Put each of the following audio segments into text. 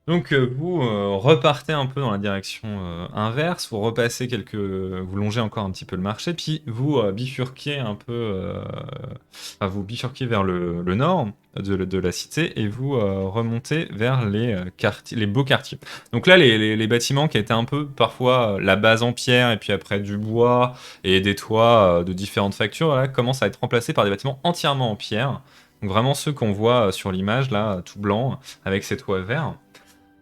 Donc vous repartez un peu dans la direction inverse, vous repassez vous longez encore un petit peu le marché, puis vous bifurquez un peu, enfin, vous bifurquez vers le nord de la cité et vous remontez vers les beaux quartiers. Donc là, les bâtiments qui étaient un peu parfois la base en pierre et puis après du bois et des toits de différentes factures, là, commencent à être remplacés par des bâtiments entièrement en pierre. Donc vraiment ceux qu'on voit sur l'image là, tout blanc avec ces toits verts.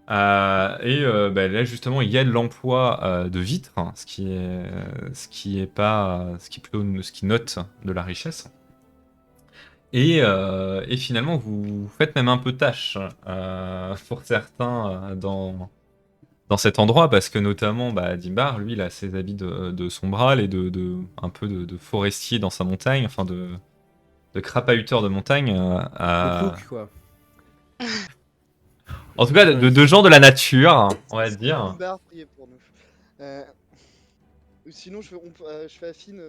Bah, là justement il y a de l'emploi de vitres, hein, ce qui est pas, ce qui est plutôt ce qui note de la richesse. Et finalement vous faites même un peu tâche pour certains dans cet endroit parce que notamment bah, Dimbar lui il a ses habits de sombral et un peu de forestier dans sa montagne, enfin de crapahuteur de montagne. De plouc, quoi. En tout cas de gens de la nature, on va dire. Dimbar, priez pour nous. Euh, ou sinon, je fais affine.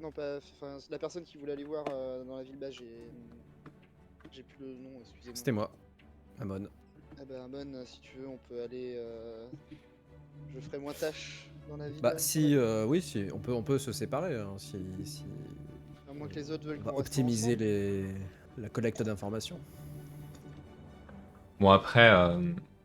Non, pas. Enfin, la personne qui voulait aller voir dans la ville bas, j'ai plus le nom, excusez-moi. C'était moi, Amon. Ah bah, Amon, si tu veux, on peut aller. Je ferai moins tâche dans la ville. Bah dans la si, ville. oui, si, on peut se séparer, hein, si À moins que les autres veulent on va qu'on reste optimiser ensemble. la collecte d'informations. Bon après,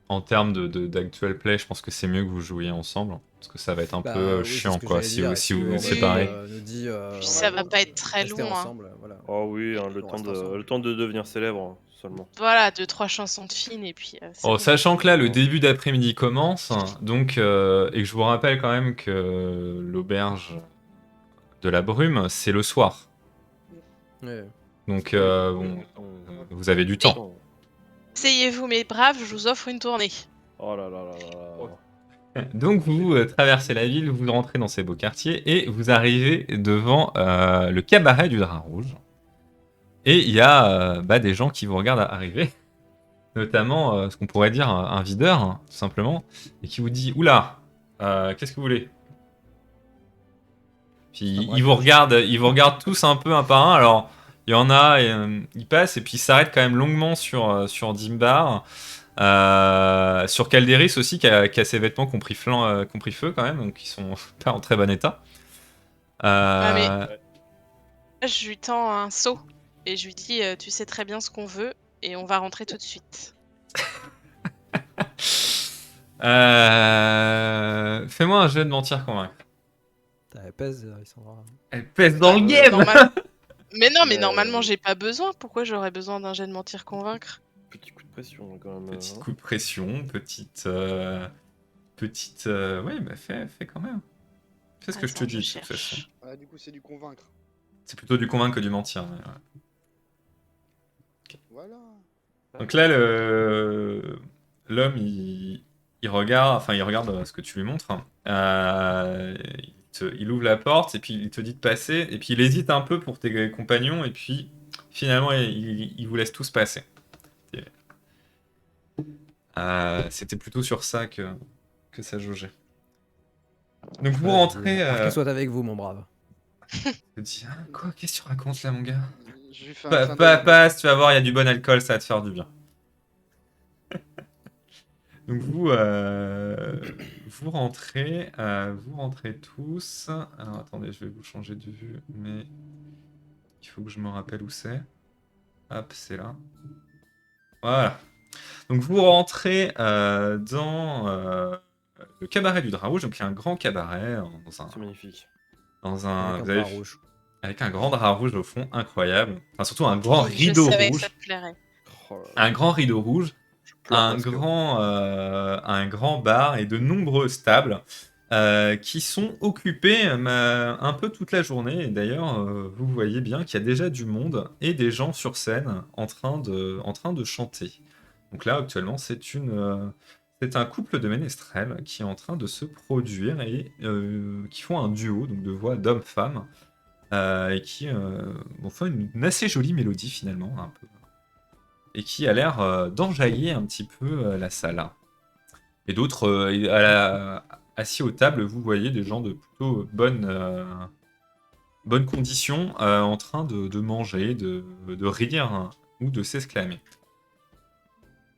en termes d'actual play, je pense que c'est mieux que vous jouiez ensemble, parce que ça va être un peu Bah oui, c'est chiant ce que quoi, j'allais dire. Est-ce si que vous vous Elfie séparez. Oui, nous dit puis ça va Normalement, pas être très rester long, hein. ensemble, voilà. Oh oui, hein, On reste ensemble. le temps de devenir célèbre seulement. Voilà, deux, trois chansons de Finn et puis c'est Oh, bon. sachant que là, le Oh. début d'après-midi commence, donc, et que je vous rappelle quand même que l'auberge de la brume, c'est le soir. Ouais. Donc, Oui, bon, on- vous avez du on- Mais temps. on- asseyez-vous mes braves, je vous offre une tournée. Oh là là là là là. Donc, vous traversez la ville, vous rentrez dans ces beaux quartiers, et vous arrivez devant le cabaret du Drap Rouge. Et il y a bah, des gens qui vous regardent arriver. Notamment ce qu'on pourrait dire un videur, hein, tout simplement, et qui vous dit oula, qu'est-ce que vous voulez? Puis C'est un ils vous regardent tous un peu un par un. Alors il y en a, ils passent et puis ils s'arrêtent quand même longuement sur Dimbar, sur Calderis aussi qui a ses vêtements qui ont pris feu quand même, donc ils sont pas en très bon état. Ah mais Euh, Ouais. là, je lui tends un seau et je lui dis tu sais très bien ce qu'on veut et on va rentrer tout de suite. Fais-moi un jeu de mentir convaincre. T'as pèse, Alessandra. Elle pèse dans Bah, le game. Mais non, mais normalement Mais j'ai pas besoin. Pourquoi j'aurais besoin d'un jet de mentir convaincre? petit coup de pression quand même. Petit Hein. coup de pression, ouais, bah fais quand même. Fais ce que je te Attends, je dis, de toute façon. cherche. Ah, du coup, c'est du convaincre. C'est plutôt du convaincre que du mentir. Mais ouais. Voilà. Donc là, l'homme, il regarde, enfin, il regarde ce que tu lui montres, hein. Il ouvre la porte et puis il te dit de passer. Et puis il hésite un peu pour tes compagnons. Et puis finalement, il vous laisse tous passer. C'était plutôt sur ça que ça jaugeait. Donc vous rentrez. Qu'il soit avec vous, mon brave. Je te dis, ah, quoi, qu'est-ce que tu racontes là, mon gars? Je lui fais un clin d'œil. Passe, tu vas voir, il y a du bon alcool, ça va te faire du bien. Donc vous rentrez tous. Alors attendez, je vais vous changer de vue, mais il faut que je me rappelle où c'est. Hop, c'est là. Voilà. Donc vous rentrez dans le cabaret du Drap Rouge, donc il y a un grand cabaret C'est magnifique. vous Avec un avez drap rouge. avec un grand drap rouge au fond, incroyable. Enfin surtout un grand Je rideau savais que rouge, ça te plairait. Oh là là, un grand rideau rouge, je pleure presque. un grand bar et de nombreuses tables qui sont occupées un peu toute la journée. Et d'ailleurs, vous voyez bien qu'il y a déjà du monde et des gens sur scène en train de chanter. Donc là, actuellement, c'est un couple de ménestrels qui est en train de se produire et qui font un duo donc de voix d'homme-femme et qui font une assez jolie mélodie finalement, un peu, et qui a l'air d'enjailler un petit peu la salle. Et d'autres, assis aux tables, vous voyez des gens de plutôt bonnes conditions en train de manger, de rire, hein, ou de s'exclamer.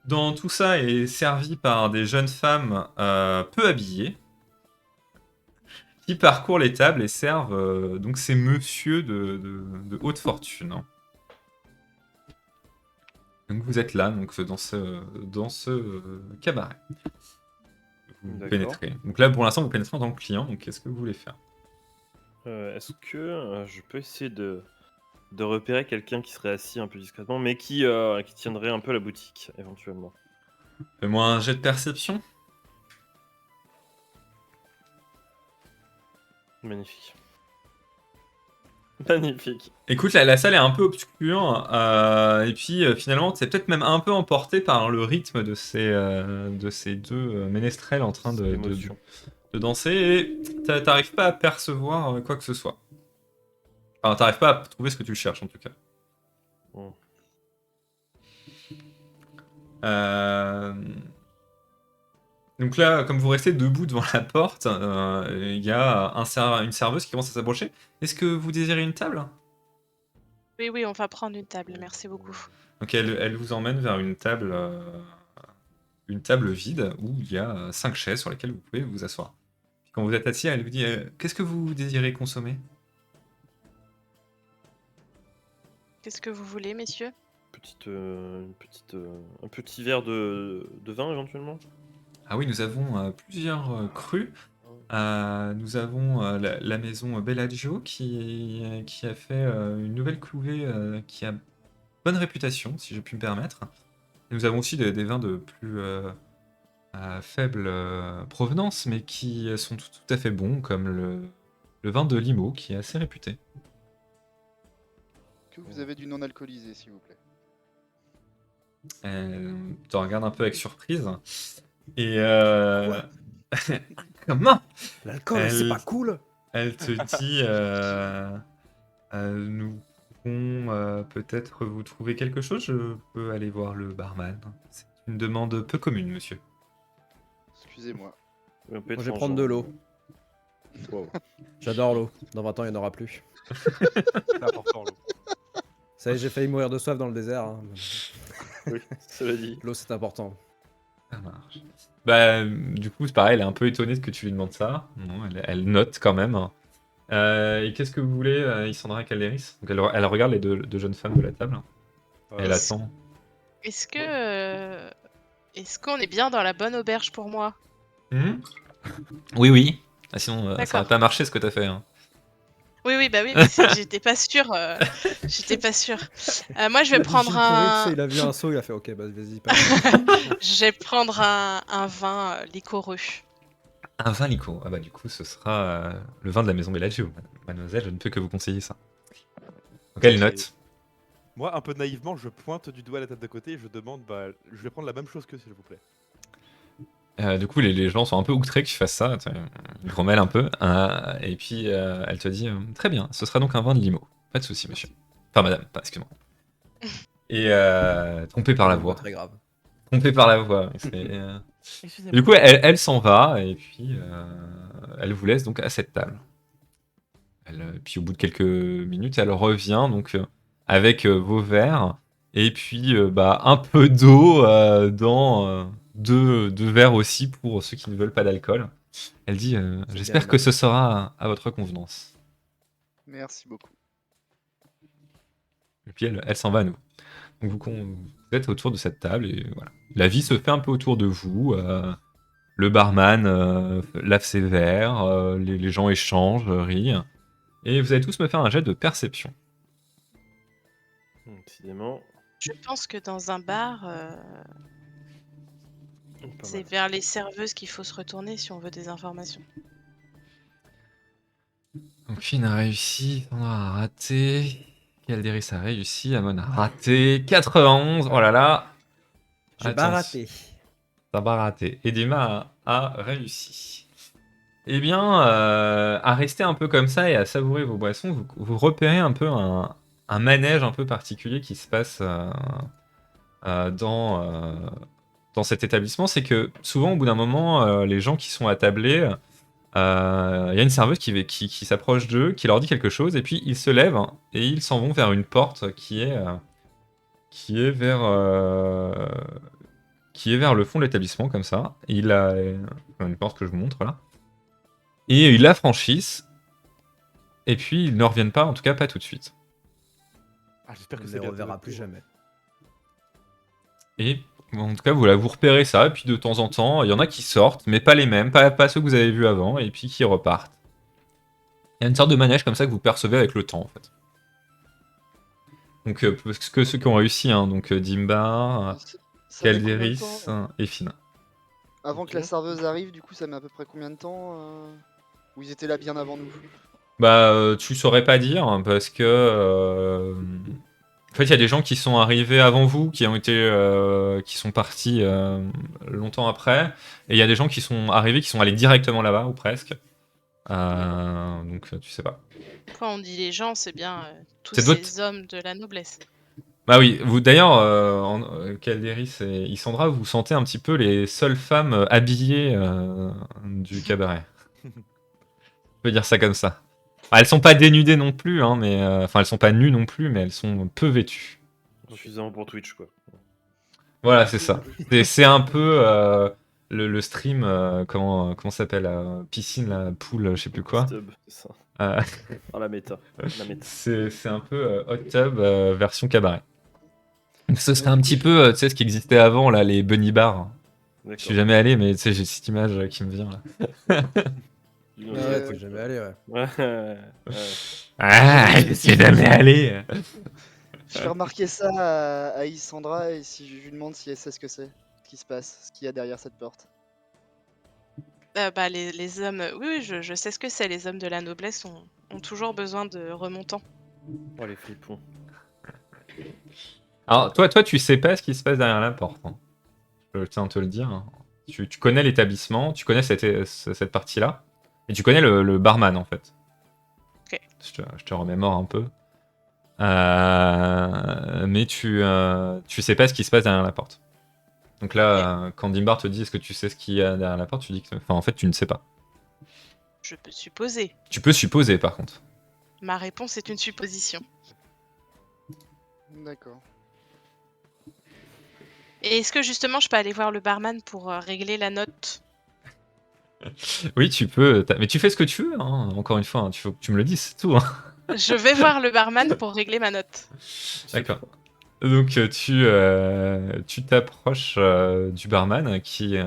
dans tout ça est servi par des jeunes femmes peu habillées qui parcourent les tables et servent donc ces messieurs de haute fortune, hein. Donc vous êtes là, donc dans ce cabaret. Vous D'accord. pénétrez. Donc là, pour l'instant, vous pénétrez en tant que client. Donc qu'est-ce que vous voulez faire? Est-ce que je peux essayer de repérer quelqu'un qui serait assis un peu discrètement, mais qui tiendrait un peu la boutique, éventuellement? Fais-moi un jet de perception. Magnifique. Magnifique. Écoute, la salle est un peu obscure, et puis finalement, c'est peut-être même un peu emporté par le rythme de ces deux ménestrels en train C'est de l'émotion. danser, et t'arrives pas à percevoir quoi que ce soit. Enfin, t'arrives pas à trouver ce que tu cherches en tout cas. Mm. Donc là, comme vous restez debout devant la porte, il y a une serveuse qui commence à s'approcher. Est-ce que vous désirez une table? Oui, oui, on va prendre une table, merci beaucoup. Donc elle vous emmène vers une table vide où il y a 5 chaises sur lesquelles vous pouvez vous asseoir. Puis quand vous êtes assis, elle vous dit qu'est-ce que vous désirez consommer? Qu'est-ce que vous voulez, messieurs? Un petit verre de vin, éventuellement? Ah oui, nous avons plusieurs crus. Nous avons la maison Bellagio qui a fait une nouvelle cuvée qui a bonne réputation, si je puis me permettre. Et nous avons aussi des vins de plus faible provenance, mais qui sont tout à fait bons, comme le vin de Limo, qui est assez réputé. Que vous avez du non alcoolisé, s'il vous plaît. Elle te regarde un peu avec surprise. Et Quoi comment? L'alcool, c'est Elle- pas cool. Elle te dit nous pouvons peut-être vous trouver quelque chose. Je peux aller voir le barman. C'est une demande peu commune, monsieur. Excusez-moi. Oui, on peut être Moi, je vais en prendre genre- de l'eau. Wow. J'adore l'eau. Dans 20 ans, il n'y en aura plus. C'est important, l'eau. Ça y est, j'ai failli mourir de soif dans le désert, hein. Oui, cela dit. L'eau, c'est important. Ça marche. Bah, du coup, c'est pareil, elle est un peu étonnée que tu lui demandes ça. Non, elle note quand même. Et qu'est-ce que vous voulez, Isandra Calderis? Donc elle regarde les deux jeunes femmes de la table. Elle Est-ce- attend. Est-ce qu'on est bien dans la bonne auberge pour moi? Oui, oui. Ah, sinon, ça D'accord. va pas marcher ce que t'as fait, hein. Oui, oui, bah oui, mais j'étais pas sûre. J'étais pas sûre. Moi, je vais prendre Gilles Pourri, tu sais, un. il a vu un seau, il a fait ok, bah vas-y, pas. Je vais prendre un vin liquoreux. Un vin lico. Ah bah du coup, ce sera le vin de la maison Bellagio. Mademoiselle, je ne peux que vous conseiller ça. Donc elle note. Moi, un peu naïvement, je pointe du doigt la table d'à côté et je demande, bah, je vais prendre la même chose que s'il vous plaît. Du coup, les gens sont un peu outrés que tu fasses ça. Ils grommellent un peu. Et puis, elle te dit très bien, ce sera donc un vin de limo. Pas de souci, monsieur. Enfin, madame, excuse-moi. Et trompé par la voix. Très grave. Trompé par la voix. Excusez-moi. Du coup, elle s'en va. Et puis, elle vous laisse donc à cette table. Puis, au bout de quelques minutes, elle revient donc avec vos verres. Et puis, un peu d'eau dans. Deux verres aussi pour ceux qui ne veulent pas d'alcool. Elle dit j'espère bien, que ce sera à votre convenance. Merci beaucoup. Et puis elle s'en va à nous. Donc vous êtes autour de cette table et voilà. La vie se fait un peu autour de vous. Le barman lave ses verres, les gens échangent, rient. Et vous allez tous me faire un jet de perception. Décidément. Je pense que dans un bar, Pas c'est mal. vers les serveuses qu'il faut se retourner si on veut des informations. Donc Finn a réussi, Sandra a raté, Calderis a réussi, Amon a raté, 91, oh là là. J'ai Attention. baraté. T'as pas raté. Et Dima a réussi. Eh bien, à rester un peu comme ça et à savourer vos boissons, vous repérez un peu un manège un peu particulier qui se passe dans cet établissement. C'est que souvent, au bout d'un moment, les gens qui sont attablés, il y a une serveuse qui s'approche d'eux, qui leur dit quelque chose, et puis ils se lèvent et ils s'en vont vers une porte qui est vers qui est vers le fond de l'établissement, comme ça. Il a une porte que je vous montre, là. Et ils la franchissent. Et puis, ils ne reviennent pas, en tout cas pas tout de suite. Ah, j'espère On que ne c'est les bien. reverra plus jamais. Et en tout cas, voilà, vous repérez ça. Et puis, de temps en temps, il y en a qui sortent, mais pas les mêmes, pas ceux que vous avez vus avant, et puis qui repartent. Il y a une sorte de manège comme ça que vous percevez avec le temps, en fait. Donc, parce que ceux qui ont réussi, hein, donc Dimbar, Ça met combien de Calderis temps, et Fina. avant que la serveuse arrive, du coup, ça met à peu près combien de temps Ou ils étaient là bien avant nous? Bah, tu saurais pas dire, hein, parce que. En fait, il y a des gens qui sont arrivés avant vous, qui ont été, qui sont partis longtemps après, et il y a des gens qui sont arrivés, qui sont allés directement là-bas ou presque. Donc, tu sais pas. Quand on dit les gens, c'est bien tous C'est d'autres- ces hommes de la noblesse. Bah oui, vous d'ailleurs, Calderis et Isandra, vous sentez un petit peu les seules femmes habillées du cabaret. Je peux dire ça comme ça. Ah, elles sont pas dénudées non plus, hein, mais enfin elles sont pas nues non plus, mais elles sont peu vêtues. Suffisamment pour Twitch, quoi. Voilà, c'est ça. C'est un peu le stream, comment ça s'appelle, piscine, la poule, je sais plus quoi. Stub, c'est ça. Euh, Ah, la méta. La méta. c'est un peu hot tub version cabaret. Donc, ce serait un Du petit coup, peu, tu sais, ce qui existait avant, là, les bunny bars. Je D'accord. suis jamais allé, mais tu sais, j'ai cette image qui me vient là. Du Ah coup, ouais, t'es jamais allé, ouais. ouais. Ah, je suis jamais allé. Je fais remarquer ça à Isandra et si je lui demande si elle sait ce que c'est, ce qui se passe, ce qu'il y a derrière cette porte. Bah, les hommes, oui, oui, je sais ce que c'est. Les hommes de la noblesse ont toujours besoin de remontants. Oh, les flippons. Alors, toi, tu sais pas ce qui se passe derrière la porte, hein. Je tiens à te le dire, hein. Tu connais l'établissement, tu connais cette partie-là, et tu connais le barman, en fait. Ok. Je te remémore un peu. Mais tu sais pas ce qui se passe derrière la porte. Donc là, quand Dimbar te dit est-ce que tu sais ce qu'il y a derrière la porte, tu dis que, enfin, en fait, tu ne sais pas. Je peux supposer. Tu peux supposer, par contre. Ma réponse est une supposition. D'accord. Et est-ce que justement je peux aller voir le barman pour régler la note? Oui, tu peux, mais tu fais ce que tu veux, hein. Encore une fois, hein, faut que tu me le dises, c'est tout, hein. Je vais voir le barman pour régler ma note. D'accord. Donc tu t'approches du barman qui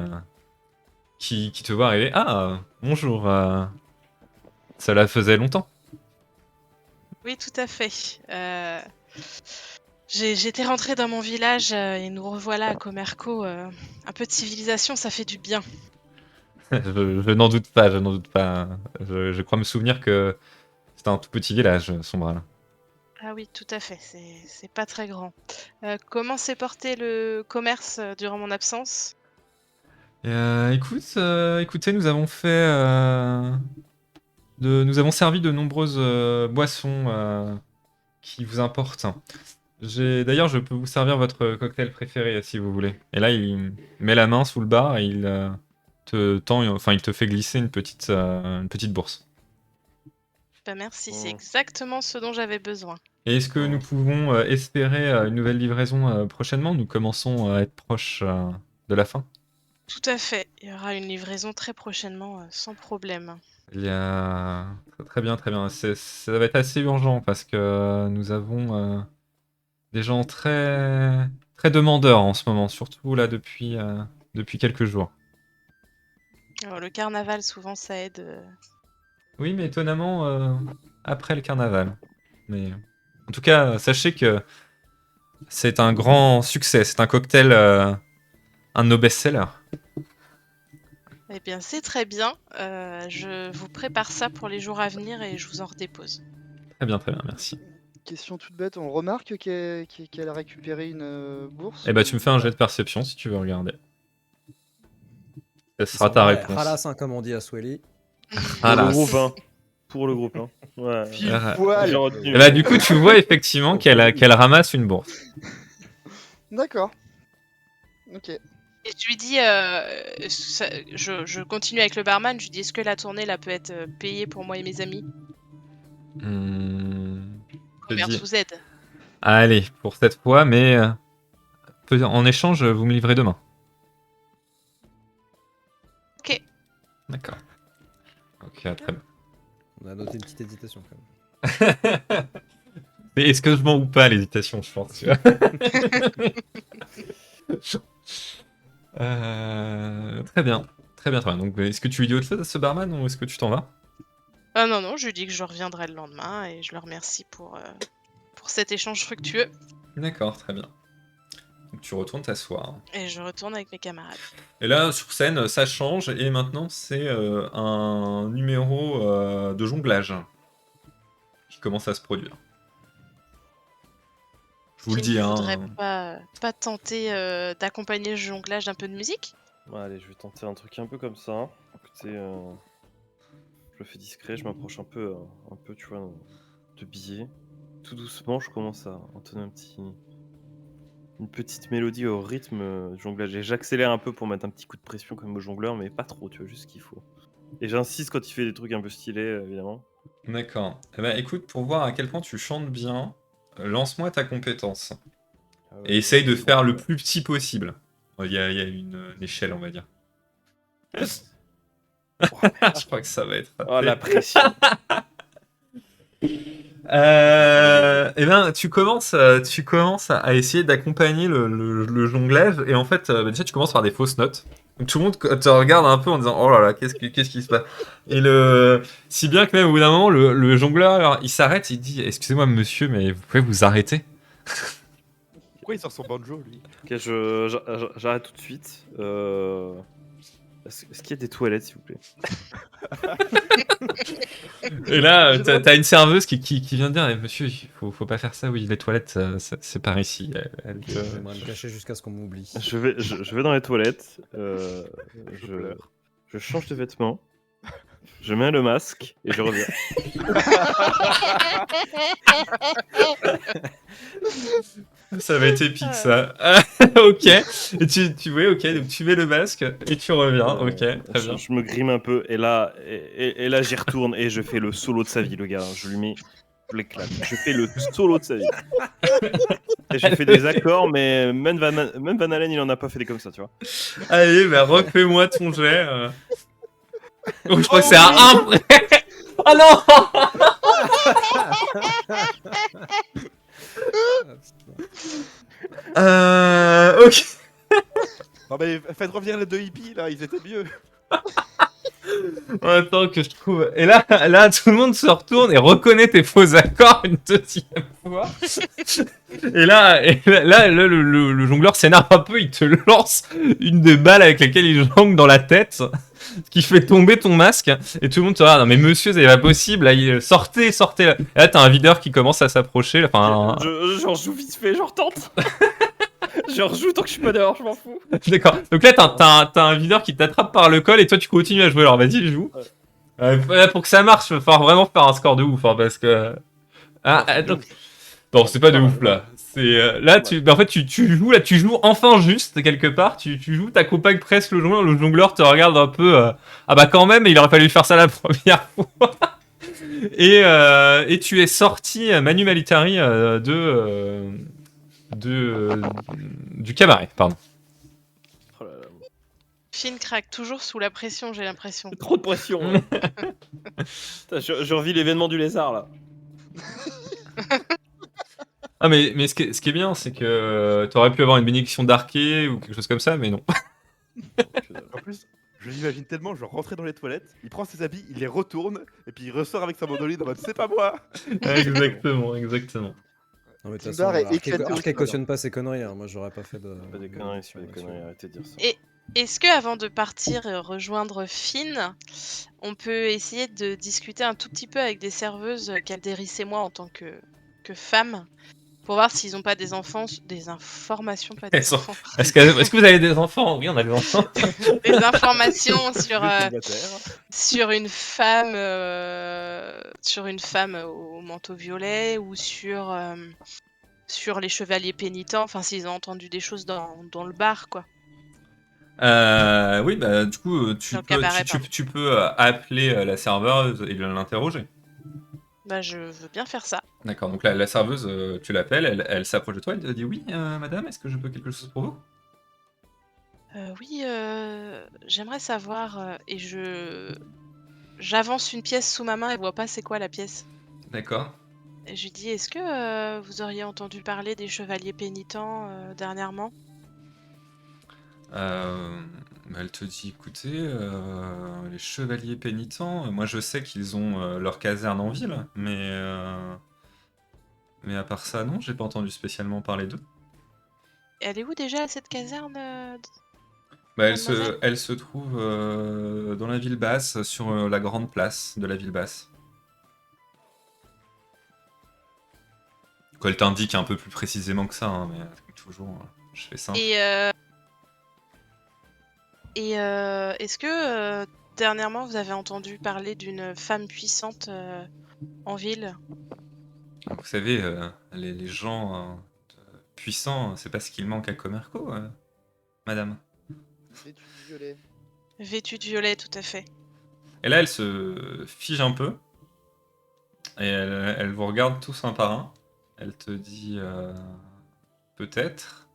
te voit arriver. Ah, bonjour. Cela faisait longtemps. Oui, tout à fait. J'étais rentrée dans mon village et nous revoilà à Comerco. Un peu de civilisation, ça fait du bien. Je n'en doute pas, je n'en doute pas. Je crois me souvenir que c'était un tout petit village, Sombral. Ah oui, tout à fait, c'est pas très grand. Comment s'est porté le commerce durant mon absence? Écoutez, nous avons nous avons servi de nombreuses boissons qui vous importent. D'ailleurs, je peux vous servir votre cocktail préféré si vous voulez. Et là, il met la main sous le bar et il te tend, enfin, il te fait glisser une petite bourse. Bah merci, c'est Oh. exactement ce dont j'avais besoin. Et est-ce que nous pouvons espérer une nouvelle livraison prochainement? Nous commençons à être proches de la fin. Tout à fait, il y aura une livraison très prochainement, sans problème. Il y a... Très bien, très bien. Ça va être assez urgent parce que nous avons des gens très, très demandeurs en ce moment, surtout là depuis quelques jours. Alors, le carnaval, souvent, ça aide. Oui, mais étonnamment, après le carnaval. Mais en tout cas, sachez que c'est un grand succès. C'est un cocktail, un de nos best-sellers. Eh bien, c'est très bien. Je vous prépare ça pour les jours à venir et je vous en redépose. Très bien, merci. Question toute bête, on remarque qu'elle a récupéré une bourse Eh bah, tu me fais un jet de perception si tu veux regarder. Ce sera ta réponse. Halas, hein, comme on dit à Swelly. Ah Pour là, le groupe 1. Pour le groupe 1. Ouais. Pile Ah, poil. J'ai retenu. Et bah, du coup, tu vois effectivement qu'elle ramasse une bourse. D'accord. Ok. Et je lui dis, je continue avec le barman, je lui dis, est-ce que la tournée là peut être payée pour moi et mes amis? Je te Commerce dis, vous aide. allez, pour cette fois, mais en échange, vous me livrez demain. D'accord. Ok, très bien. On a noté une petite hésitation quand même. Mais est-ce que je mens ou pas l'hésitation, je pense. Tu vois. Très bien. Très bien, très bien. Donc, est-ce que tu lui dis autre chose à ce barman ou est-ce que tu t'en vas? Ah non, non, je lui dis que je reviendrai le lendemain et je le remercie pour cet échange fructueux. D'accord, très bien. Donc, tu retournes t'asseoir. Et je retourne avec mes camarades. Et là, sur scène, ça change et maintenant, c'est un numéro de jonglage qui commence à se produire. Je vous le Qui dis, ne hein. voudrait pas tenter d'accompagner le jonglage d'un peu de musique? Ouais, allez, je vais tenter un truc un peu comme ça. Écoutez, je le fais discret, je m'approche un peu, tu vois, de billets. Tout doucement, je commence à entonner une petite mélodie au rythme du jonglage. Et j'accélère un peu pour mettre un petit coup de pression comme au jongleur, mais pas trop, tu vois, juste ce qu'il faut. Et j'insiste quand il fait des trucs un peu stylés, évidemment. D'accord. Eh ben, écoute, pour voir à quel point tu chantes bien, lance-moi ta compétence. Ah Et ouais, essaye de c'est faire bon, le ouais. plus petit possible. Il y a une échelle, on va dire. Je crois que ça va être Oh, la raté. pression. Eh ben, tu commences à essayer d'accompagner le jonglage et en fait, déjà tu commences par des fausses notes. Donc tout le monde te regarde un peu en disant oh là là, qu'est-ce qui se passe? Et si bien que même au bout d'un moment, le jongleur il s'arrête, il dit excusez-moi monsieur, mais vous pouvez vous arrêter? Pourquoi il sort son banjo, lui? Ok, j'arrête tout de suite. Est-ce qu'il y a des toilettes, s'il vous plaît? Et là, J'ai le droit t'as une serveuse qui vient de dire monsieur, faut pas faire ça, oui, les toilettes, c'est par ici. Elle te- J'aimerais me cacher jusqu'à ce qu'on m'oublie. Je vais dans les toilettes. Je pleure. Je change de vêtements. Je mets le masque et je reviens. Ça va être épique ça. Ok. Et tu vois, ok, donc tu mets le masque et tu reviens. Ok, très bien. Je me grime un peu et là, j'y retourne et je fais le solo de sa vie, le gars. Je lui mets, je l'éclate. Je fais le solo de sa vie. Et j'ai fait des accords, mais même Van Halen, il en a pas fait des comme ça, tu vois. Allez, bah refais-moi ton jet. Oh, je crois que c'est un 1. Oh non! Ok. Non mais faites revenir les deux hippies là, ils étaient mieux. Attends que je trouve. Et là, tout le monde se retourne et reconnaît tes faux accords une deuxième fois. Et là, le jongleur s'énerve un peu, il te lance une des balles avec lesquelles il jongle dans la tête, ce qui fait tomber ton masque. Et tout le monde te regarde. Non mais monsieur, c'est pas possible. Là, sortez. Et là, t'as un videur qui commence à s'approcher. Enfin, J'en joue vite fait, j'en retente. Je rejoue tant que je suis pas dehors, je m'en fous. d'accord. Donc là, t'as un videur qui t'attrape par le col et toi, tu continues à jouer. Alors vas-y, joue. Pour que ça marche, il va falloir vraiment faire un score de ouf, hein, parce que. Donc... Non, c'est pas de ouf là. C'est là, en fait, tu joues là, tu joues enfin juste quelque part. Tu joues, t'accompagnes presque le jongleur. Le jongleur te regarde un peu. Ah bah quand même, il aurait fallu faire ça la première fois. Et tu es sorti Manu Militari du cabaret, pardon. Oh là là. Finn craque toujours sous la pression, j'ai l'impression. Trop de pression. Hein. Putain, je revis l'événement du lézard là. Ah mais ce qui est bien, c'est que t'aurais pu avoir une bénédiction d'arquet ou quelque chose comme ça, mais non. En plus, je l'imagine tellement, genre rentrer dans les toilettes, il prend ses habits, il les retourne, et puis il ressort avec sa mandoline en mode c'est pas moi. Exactement. Non, mais de toute Tinder façon, est éclaté au Arke sol. cautionne pas ces conneries. Hein. Moi, j'aurais pas fait de. Pas des conneries, c'est pas des conneries, arrêtez de dire ça. Est-ce que avant de partir rejoindre Finn, on peut essayer de discuter un tout petit peu avec des serveuses qu'Alderis et moi en tant que femme pour voir s'ils n'ont pas des informations, pas des Elles sont- enfants, Est-ce que vous avez des enfants? Oui, on a des enfants. des informations sur Célibataire. sur une femme au manteau violet ou sur les chevaliers pénitents, enfin s'ils ont entendu des choses dans le bar quoi. Oui, bah du coup, Dans le cabaret, pardon. tu peux appeler la serveuse et l'interroger. Bah je veux bien faire ça. D'accord, donc la serveuse, tu l'appelles, elle s'approche de toi, elle te dit oui, madame, est-ce que je peux quelque chose pour vous? Oui, j'aimerais savoir, et j'avance une pièce sous ma main et vois pas c'est quoi la pièce. D'accord. Et je lui dis: «Est-ce que, vous auriez entendu parler des chevaliers pénitents, dernièrement?» Bah, elle te dit, écoutez, les chevaliers pénitents, moi je sais qu'ils ont leur caserne en ville, mais à part ça, non, j'ai pas entendu spécialement parler d'eux. Elle est où déjà cette caserne, Bah, mademoiselle? elle se trouve dans la ville basse, sur la grande place de la ville basse. Quoi, elle t'indique un peu plus précisément que ça, hein, mais comme toujours, je fais simple. Est-ce que, dernièrement, vous avez entendu parler d'une femme puissante, en ville? Vous savez, les gens puissants, c'est pas ce qu'il manque à Commerco, madame. Vêtu de violet. Vêtue de violet, tout à fait. Et là, elle se fige un peu, et elle vous regarde tous un par un. Elle te dit peut-être.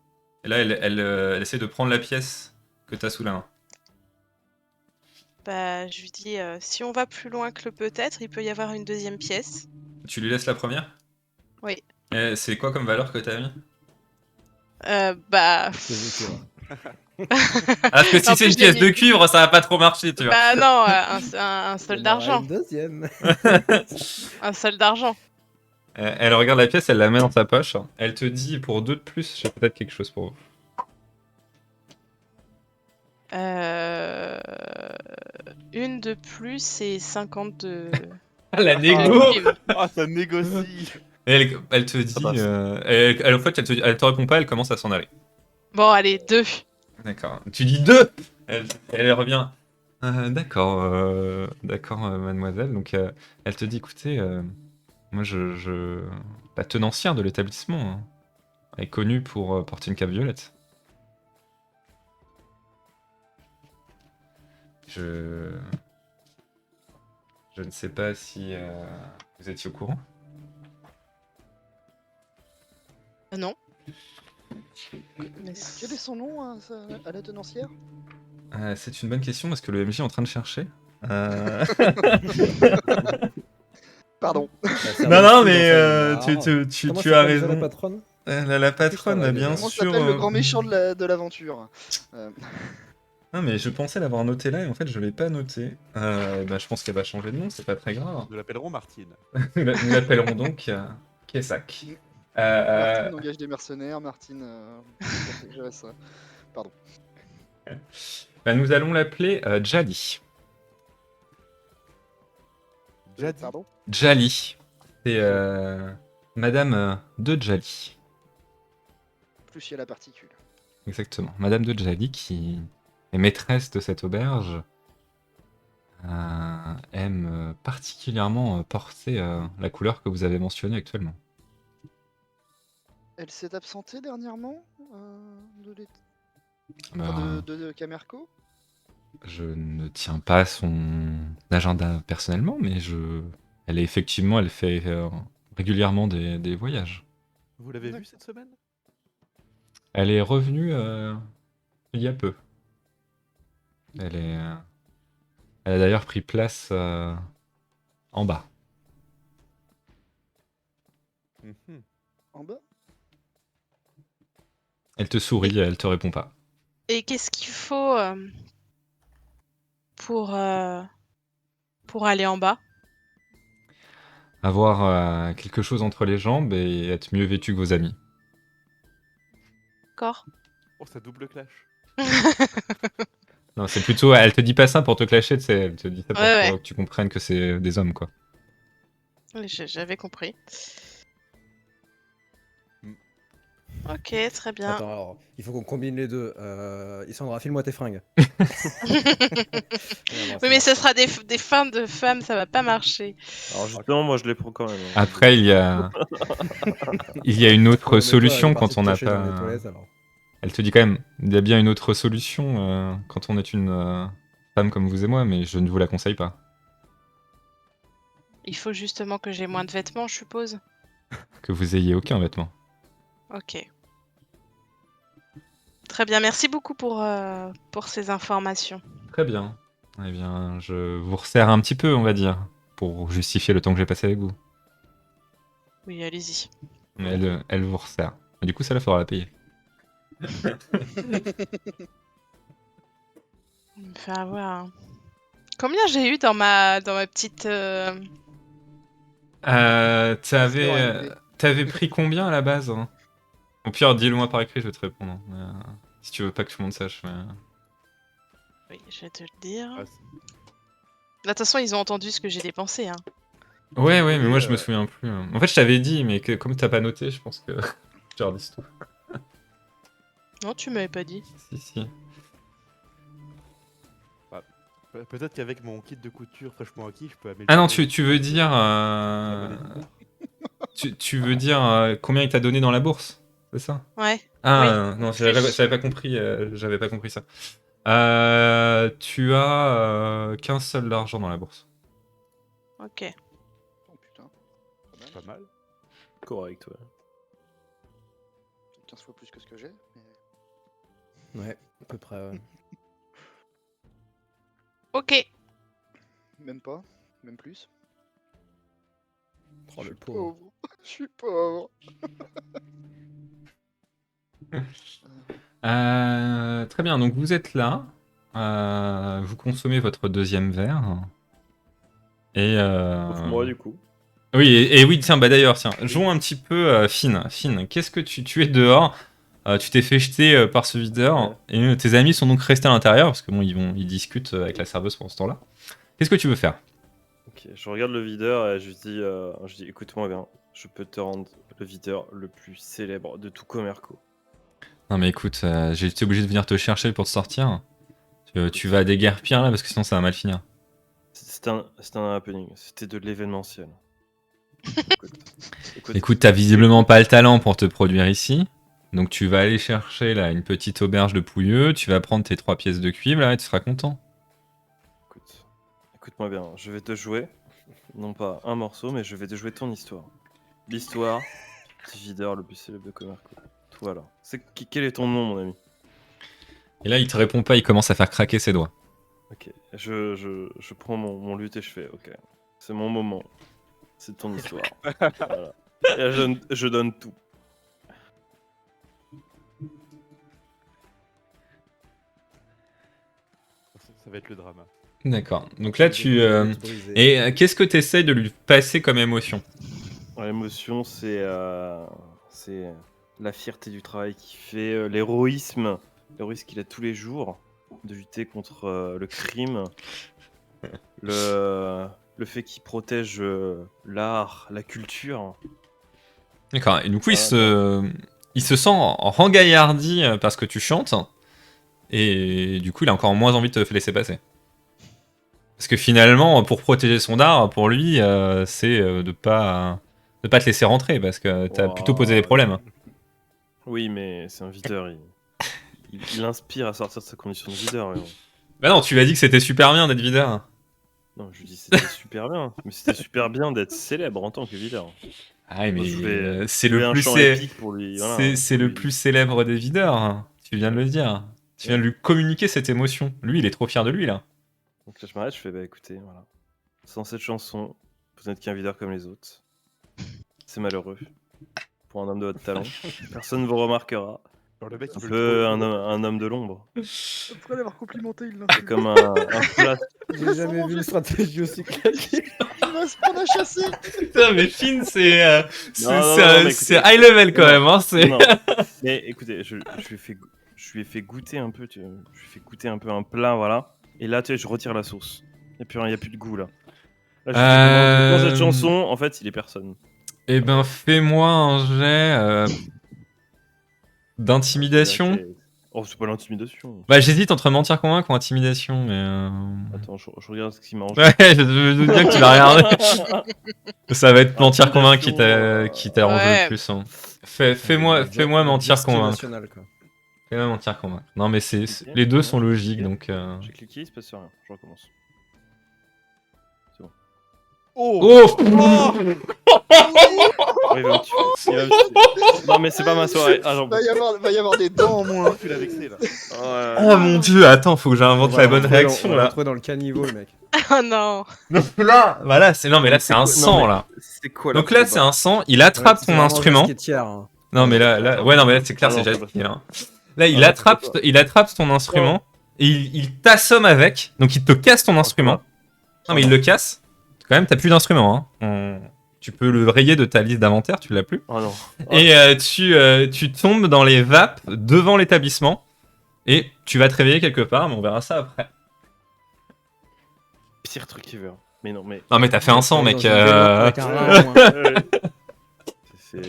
Et là, elle essaie de prendre la pièce que t'as sous la main. Bah, je lui dis, «Si on va plus loin que le peut-être, il peut y avoir une deuxième pièce». Tu lui laisses la première? Oui. Et c'est quoi comme valeur que t'as mis? Bah C'est du cuivre. Ah, parce que si En c'est plus, une je l'ai pièce de mis cuivre, ça va pas trop marcher, tu vois. bah non, un Il sol y en aura d'argent. une deuxième. Un sol d'argent. Elle regarde la pièce, elle la met dans sa poche. Elle te dit pour 2 de plus, j'ai peut-être quelque chose pour vous. Heu, une de plus et 50 de Ah, la Ah, négo! cuivre. Ah, ça négocie. Et elle te dit. Ah bah, En fait, elle te répond pas, elle commence à s'en aller. Bon, allez, 2. D'accord. Tu dis 2! Elle revient. D'accord, d'accord, mademoiselle. Donc, elle te dit écoutez, moi, la tenancière de l'établissement hein, est connue pour porter une cape violette. Je. Je ne sais pas si vous étiez au courant. Non. Mais Quel est son nom à la tenancière? C'est une bonne question parce que le MJ est en train de chercher. Pardon. Non, non, mais Comment tu as s'appelle déjà la raison. patronne? La patronne, travaille bien déjà. Comment sûr. s'appelle le grand méchant de l'aventure? Non, mais je pensais l'avoir noté là et en fait je l'ai pas noté. Bah, je pense qu'elle va changer de nom, c'est pas très grave. Nous l'appellerons Martine. Nous l'appellerons donc Kesak. Martine engage des mercenaires, Martine. Pour gérer ça. Pardon. Bah, nous allons l'appeler Jali. Jadi. Pardon? Jali. C'est Madame de Jali. Plus il y a la particule. Exactement. Madame de Jali qui est maîtresse de cette auberge aime particulièrement porter la couleur que vous avez mentionnée actuellement. Elle s'est absentée dernièrement de Bah, enfin, de Camerco? je ne tiens pas son agenda personnellement, mais elle fait régulièrement des voyages. Vous l'avez D'accord. vu cette semaine? Elle est revenue il y a peu. Elle a d'ailleurs pris place en bas. Mhm. En bas? Elle te sourit, elle te répond pas. Et qu'est-ce qu'il faut, pour aller en bas? Avoir quelque chose entre les jambes et être mieux vêtu que vos amis. D'accord. Oh, ça double clash. Non, c'est plutôt. Elle te dit pas ça pour te clasher, tu sais, elle te dit ça pour Ouais. que tu comprennes que c'est des hommes, quoi. Oui, j'avais compris. Mm. OK, très bien. Attends, alors, il faut qu'on combine les deux. Isandra, file-moi tes fringues. Oui, mais ce sera des fins de femmes, ça va pas marcher. Alors, justement, moi je les prends quand même. hein. Après, il y a une autre solution quand on n'a Dans les pas. toilettes, alors. Elle te dit quand même, il y a bien une autre solution quand on est une femme comme vous et moi, mais je ne vous la conseille pas. Il faut justement que j'ai moins de vêtements, je suppose. Que vous ayez aucun vêtement. OK. Très bien, merci beaucoup pour ces informations. Très bien. Eh bien, je vous resserre un petit peu, on va dire, pour justifier le temps que j'ai passé avec vous. Oui, allez-y. Mais elle vous resserre. Et du coup, ça, il faudra la payer. Il me fait avoir. Hein. Combien j'ai eu dans ma petite. T'avais pris combien à la base hein. Au pire, dis-le-moi par écrit, je vais te répondre. Mais, si tu veux pas que tout le monde sache. Mais... Oui, je vais te le dire. Ah, De toute façon, ils ont entendu ce que j'ai dépensé. Hein. Ouais, mais Oui, moi je me souviens plus. En fait, je t'avais dit, mais comme t'as pas noté, je pense que je leur dis tout. Non, tu m'avais pas dit. Si. Peut-être qu'avec mon kit de couture fraîchement acquis, je peux améliorer. Ah non, tu veux dire. Tu veux dire combien il t'a donné dans la bourse, c'est ça? Ouais. Ah non, Plus. j'avais pas compris. J'avais pas compris ça. Tu as qu'un seul d'argent dans la bourse. Ok. Oh putain. Pas mal. Correct, ouais. 15 fois plus que ce que j'ai. Mais... Ouais, à peu près. Ouais. Ok. Même pas. Même plus. Oh, Je le suis pauvre. pauvre. Je suis pauvre. Très bien, donc vous êtes là. Vous consommez votre deuxième verre. Et Sauf moi, du coup. Oui, et oui, tiens, bah d'ailleurs, tiens, jouons un petit peu fine. Qu'est-ce que tu es dehors? Tu t'es fait jeter par ce videur, et tes amis sont donc restés à l'intérieur, parce que bon, ils discutent avec la serveuse pendant ce temps-là. Qu'est-ce que tu veux faire? Ok, je regarde le videur et je dis écoute-moi bien, je peux te rendre le videur le plus célèbre de tout Commerco. Non mais écoute, j'ai été obligé de venir te chercher pour te sortir. Tu vas déguerpir là, parce que sinon ça va mal finir. C'était un happening, c'était de l'événementiel. Écoute, t'as visiblement pas le talent pour te produire ici. Donc tu vas aller chercher là une petite auberge de Pouilleux, tu vas prendre tes 3 pièces de cuivre là et tu seras content. Écoute-moi bien, je vais te jouer, non pas un morceau, mais je vais te jouer ton histoire. L'histoire du videur le plus célèbre de Commerco. Voilà. Quel est ton nom, mon ami? Et là il te répond pas, il commence à faire craquer ses doigts. Ok, je prends mon luth et je fais ok, c'est mon moment, c'est ton histoire. Voilà. Et là, je donne tout. Ça va être le drama. D'accord. Donc là et qu'est-ce que tu essayes de lui passer comme émotion? L'émotion, c'est la fierté du travail qu'il fait, l'héroïsme qu'il a tous les jours de lutter contre le crime, le fait qu'il protège l'art, la culture. D'accord. Et du coup il se sent rengaillardi parce que tu chantes. Et du coup il a encore moins envie de te laisser passer. Parce que finalement, pour protéger son art, pour lui, c'est de pas te laisser rentrer, parce que t'as plutôt posé des problèmes. Oui, mais c'est un videur, il inspire à sortir de sa condition de videur. Mais bon. Bah non, tu lui as dit que c'était super bien d'être videur. Non, je lui dis c'était super bien, mais c'était super bien d'être célèbre en tant que videur. Ah mais Moi, c'est le plus c'est le lui. plus célèbre des videurs. Hein. Tu viens de le dire. Tu viens de lui communiquer cette émotion. Lui, il est trop fier de lui là. Donc là, je m'arrête, je fais bah écoutez, voilà. Sans cette chanson, vous n'êtes qu'un videur comme les autres. C'est malheureux. Pour un homme de votre talent, personne ne vous remarquera. Genre le mec, il Un veut peu le trop- un homme de l'ombre. Après l'avoir complimenté, il C'est comme un plat. J'ai jamais vu une stratégie aussi claquée. Il va se prendre à chasser. Putain, mais Finn, c'est mais c'est écoutez, high level quand même. Hein, Non. Mais écoutez, je lui ai fait goûter un peu, je lui ai fait goûter un peu un plat, voilà. Et là, tu sais, je retire la sauce. Il n'y a plus de goût là. Là, je dans cette chanson, en fait, il est personne. Eh ben, fais-moi un jet d'intimidation. Oh, c'est pas l'intimidation. Bah, j'hésite entre mentir convaincre ou intimidation, mais. Attends, je regarde ce qui m'arrange. Ouais, je doute bien que tu l'as regardé. Ça va être mentir convaincre qui t'arrange Ouais. le plus. Hein. Fais-moi mentir convaincre. National, quoi. Fais-moi mentir convaincre. Non, mais les deux sont logiques, donc. J'ai cliqué, il se passe rien. Je recommence. Oh, Oh, Oh, il va me tuer. Il va me tuer. Non, mais c'est pas ma soirée. Ah, j'en peux Va y avoir des dents en moins. Tu l'as vexé là. plus. Ouais. Oh mon dieu, attends, faut que j'invente On va la bonne retrouver réaction on va là. retrouver dans le caniveau, le mec. Oh non. Donc là, voilà, c'est non mais là c'est un Non, sang mais là. C'est quoi là Donc là c'est un sang, il attrape Ouais, ton c'est vraiment instrument. skatewear, hein. Non mais là, ouais non mais là c'est clair, Ah c'est non, déjà c'est pas fini, là. Là il Ah, attrape, c'est pas il attrape ton instrument et il t'assomme avec. Donc il te casse ton instrument. Non mais il le casse. Quand même t'as plus d'instrument. Hein. Tu peux le rayer de ta liste d'inventaire, tu l'as plus. Oh non. Et tu tombes dans les vapes devant l'établissement et tu vas te réveiller quelque part, mais on verra ça après. Pire truc ever. Mais non, mais. Non mais t'as fait un sang Dans mec. une baignoire avec un rein, au moins. Ouais.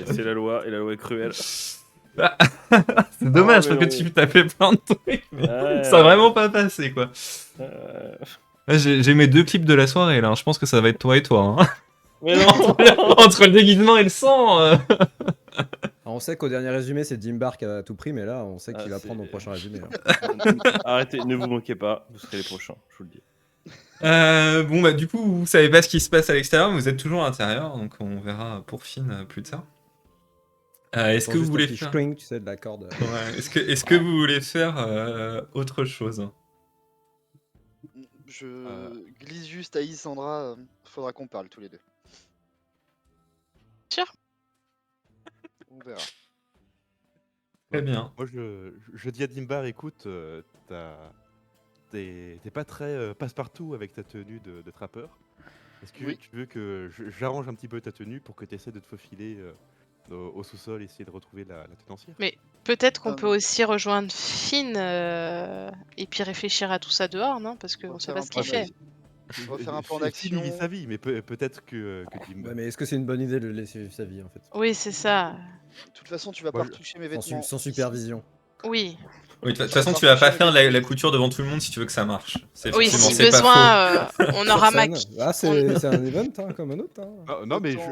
C'est la loi, et la loi est cruelle. C'est dommage mais parce que non. tu t'as fait plein de trucs, mais Ouais. ça a vraiment pas passé quoi. Euh, Ouais, j'ai mes 2 clips de la soirée là, je pense que ça va être toi et toi. Hein. Mais non. Entre le déguisement et le sang. Alors, on sait qu'au dernier résumé, c'est Dimbar qui a tout pris, mais là, on sait qu'il Ah, va prendre au c'est- prochain résumé. Là. Arrêtez, ne vous moquez pas, vous serez les prochains, je vous le dis. Bon bah du coup vous savez pas ce qui se passe à l'extérieur, mais vous êtes toujours à l'intérieur, donc on verra pour Finn plus tard. Est-ce que vous voulez faire... string, tu sais, de la corde. Ouais, est-ce que vous voulez faire autre chose? Je glisse juste à Isandra. Faudra qu'on parle tous les deux. Sûr. On verra. Très bien. Moi, je dis à Dimbar, écoute, t'es pas très passe-partout avec ta tenue de trappeur. Est-ce que Oui. tu veux que j'arrange un petit peu ta tenue pour que tu essaies de te faufiler au sous-sol et essayer de retrouver la tenancière? Peut-être qu'on Ah, peut non. aussi rejoindre Finn et puis réfléchir à tout ça dehors, non? Parce qu'on sait pas ce qu'il fait. On va faire un plan Phil, il vit d'action. sa vie, mais peut-être que Dimbar... Ouais, mais est-ce que c'est une bonne idée de le laisser vivre sa vie, en fait? Oui, c'est ça. De toute façon, tu vas Moi, pas retoucher mes Sans, vêtements. sans supervision. Oui. Oui, de toute façon tu vas pas faire la couture devant tout le monde si tu veux que ça marche. C'est Oui, effectivement, si c'est pas besoin, on Sur aura scène. Mac. Ah, c'est un event, hein, comme un autre. Hein. Non, mais Autant-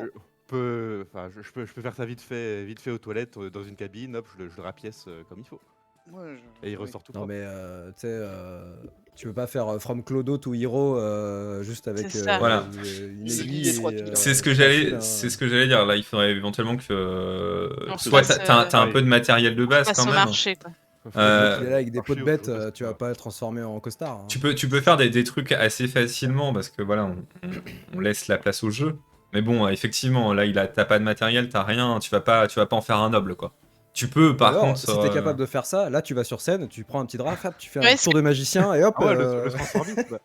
je peux faire ça vite fait aux toilettes, dans une cabine, hop, je le rapièce comme il faut. Ouais, Et il oui. ressort tout Non, propre. mais tu sais, tu peux pas faire From Clodo to Hero juste avec C'est ça. Voilà. une C'est aiguille. des trois et, piles, C'est ce que un j'allais, fil, hein. c'est ce que j'allais dire. Là, il faudrait éventuellement que On soit fasse, t'as un oui. peu de matériel de base Passe quand au même. marché, quoi. Il est là avec des marcher pots de au- bêtes, au- tu vas pas le transformer en costard. Hein. Tu peux faire des trucs assez facilement parce que voilà, on laisse la place au jeu. Mais bon, effectivement, là, t'as pas de matériel, t'as rien, tu vas pas en faire un noble, quoi. Tu peux, par Alors, contre. si t'es capable de faire ça, là tu vas sur scène, tu prends un petit draft, hop, tu fais Ouais, un tour de magicien et hop. Ah ouais, le transforme vite. Bah.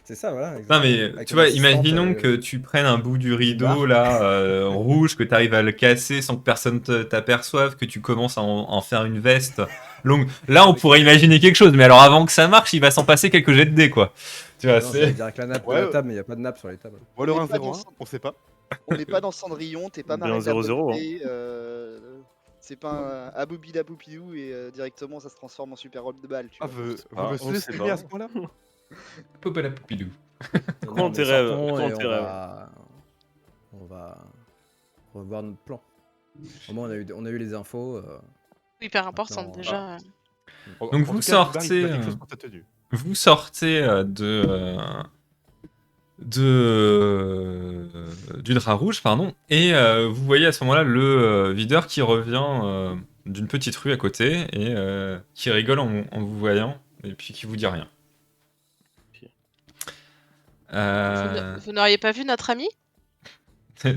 C'est ça, voilà. Non, mais Avec tu une vois, assistante, imaginons que tu prennes un bout du rideau, là, rouge, que tu arrives à le casser sans que personne t'aperçoive, que tu commences à en faire une veste longue. Là, on pourrait imaginer quelque chose, mais alors avant que ça marche, il va s'en passer quelques jets de dés, quoi. Tu vois, Non, c'est. j'allais dire avec la nappe de Ouais, la table, mais il n'y a pas de nappe sur les tables. Ou alors On un est pas 0-1, dans- on sait pas. On n'est pas dans Cendrillon, t'es pas Bien Marine 0-0, Laboupé, c'est pas un Aboubida Boupidou et directement ça se transforme en super robe de balle. Tu Ah, vois. vous Ah, me on sait sous-estimez pas. à ce point-là? Popala poupidou. Comment tes rêves, comment tes rêves. On va revoir notre plan. Au moins, on a eu les infos. Hyper important Maintenant, déjà. Donc En vous tout cas, Dimbar, il sortez, fait quelque chose pour ta tenue. Vous sortez du drap rouge, pardon, et vous voyez à ce moment-là le videur qui revient d'une petite rue à côté et qui rigole en vous voyant et puis qui vous dit rien. Ok. Vous n'auriez pas vu notre ami?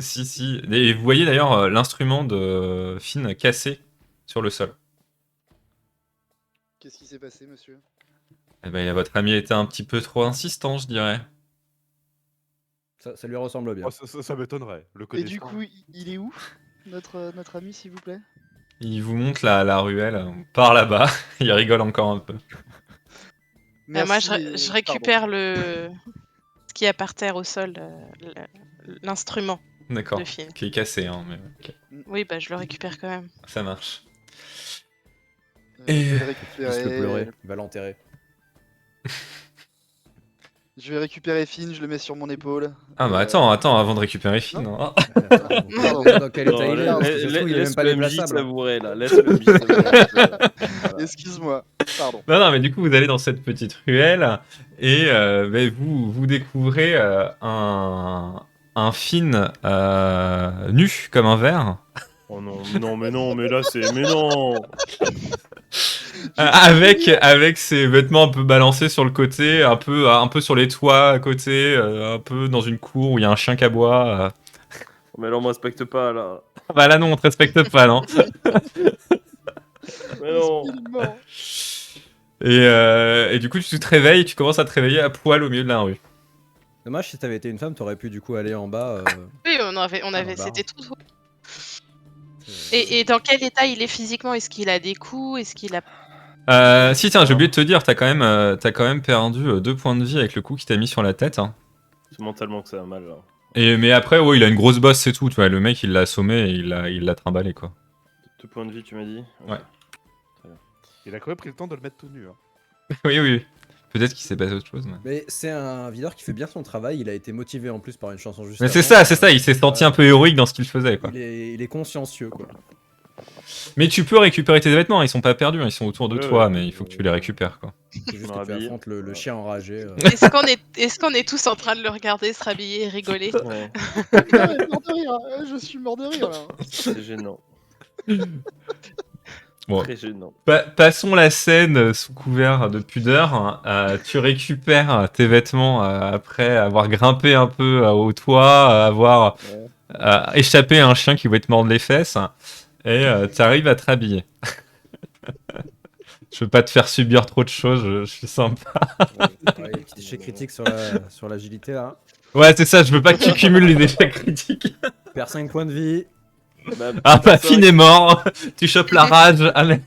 Si, si. Et vous voyez d'ailleurs l'instrument de Finn cassé sur le sol. Qu'est-ce qui s'est passé, monsieur? Eh ben, votre ami était un petit peu trop insistant, je dirais. Ça lui ressemble bien. Oh, ça m'étonnerait. Le Et connaissant. du coup, il est où, notre ami, s'il vous plaît? Il vous montre la ruelle par là-bas. Il rigole encore un peu. Moi, Merci, je récupère ce qu'il y a par terre au sol, l'instrument D'accord. de Finn. Qui est cassé, hein, mais ok. Oui, bah je le récupère quand même. Ça marche. Je vais le Il se récupérer. peut pleurer, il va l'enterrer. Je vais récupérer Finn, je le mets sur mon épaule. Ah bah attends, avant de récupérer Finn. Hein. Dans quel état il est, parce que ça se trouve, il est même Laisse pas le MJ déplaçable. savourer là, laisse le MJ savourer. Excuse-moi, pardon. Non, mais du coup, vous allez dans cette petite ruelle et vous découvrez un un Finn nu comme un verre, Oh non, mais là c'est. Mais non! avec ses vêtements un peu balancés sur le côté, un peu sur les toits à côté, un peu dans une cour où il y a un chien qui aboie. Mais là on me respecte pas là. Bah là non, on te respecte pas, non. Mais non! Il est mort. Et du coup, tu te réveilles, tu commences à te réveiller à poil au milieu de la rue. Dommage, si t'avais été une femme, t'aurais pu du coup aller en bas. Oui, on avait, bar. c'était tout. Et dans quel état il est physiquement? Est-ce qu'il a des coups? Est-ce qu'il a... Si, tiens, j'ai oublié de te dire, t'as quand même perdu 2 points de vie avec le coup qui t'a mis sur la tête. Hein. C'est mentalement que ça va mal là. Mais après, ouais, il a une grosse bosse, c'est tout. Tu vois, le mec, il l'a assommé et il l'a trimballé, quoi. 2 points de vie, tu m'as dit? Ouais. Il a quand même pris le temps de le mettre tout nu. Hein. Oui. Peut-être qu'il s'est passé autre chose. Mais c'est un videur qui fait bien son travail. Il a été motivé en plus par une chanson juste Mais avant. c'est ça, il s'est senti un peu héroïque dans ce qu'il faisait, quoi. Il est consciencieux, quoi. Mais tu peux récupérer tes vêtements, ils sont pas perdus, hein, ils sont autour de Ouais, toi, ouais. mais il faut que tu les récupères, quoi. C'est juste me que tu rhabille. affrontes le chien enragé. Est-ce qu'on est tous en train de le regarder se rhabiller et rigoler? Ouais, Putain, il est mort de rire. Je suis mort de rire là. c'est gênant. Bon. Très gênant. Passons la scène sous couvert de pudeur. Tu récupères tes vêtements après avoir grimpé un peu au toit, avoir échappé à un chien qui voulait te mordre les fesses, et tu arrives à te rhabiller. Je veux pas te faire subir trop de choses, je suis sympa. Ouais, petit échec critique sur l'agilité là. Ouais, c'est ça, je veux pas que tu cumules les échecs critiques. Perd 5 points de vie. Ah bah, c'est Finn vrai est mort, tu chopes la rage. Ah, merde.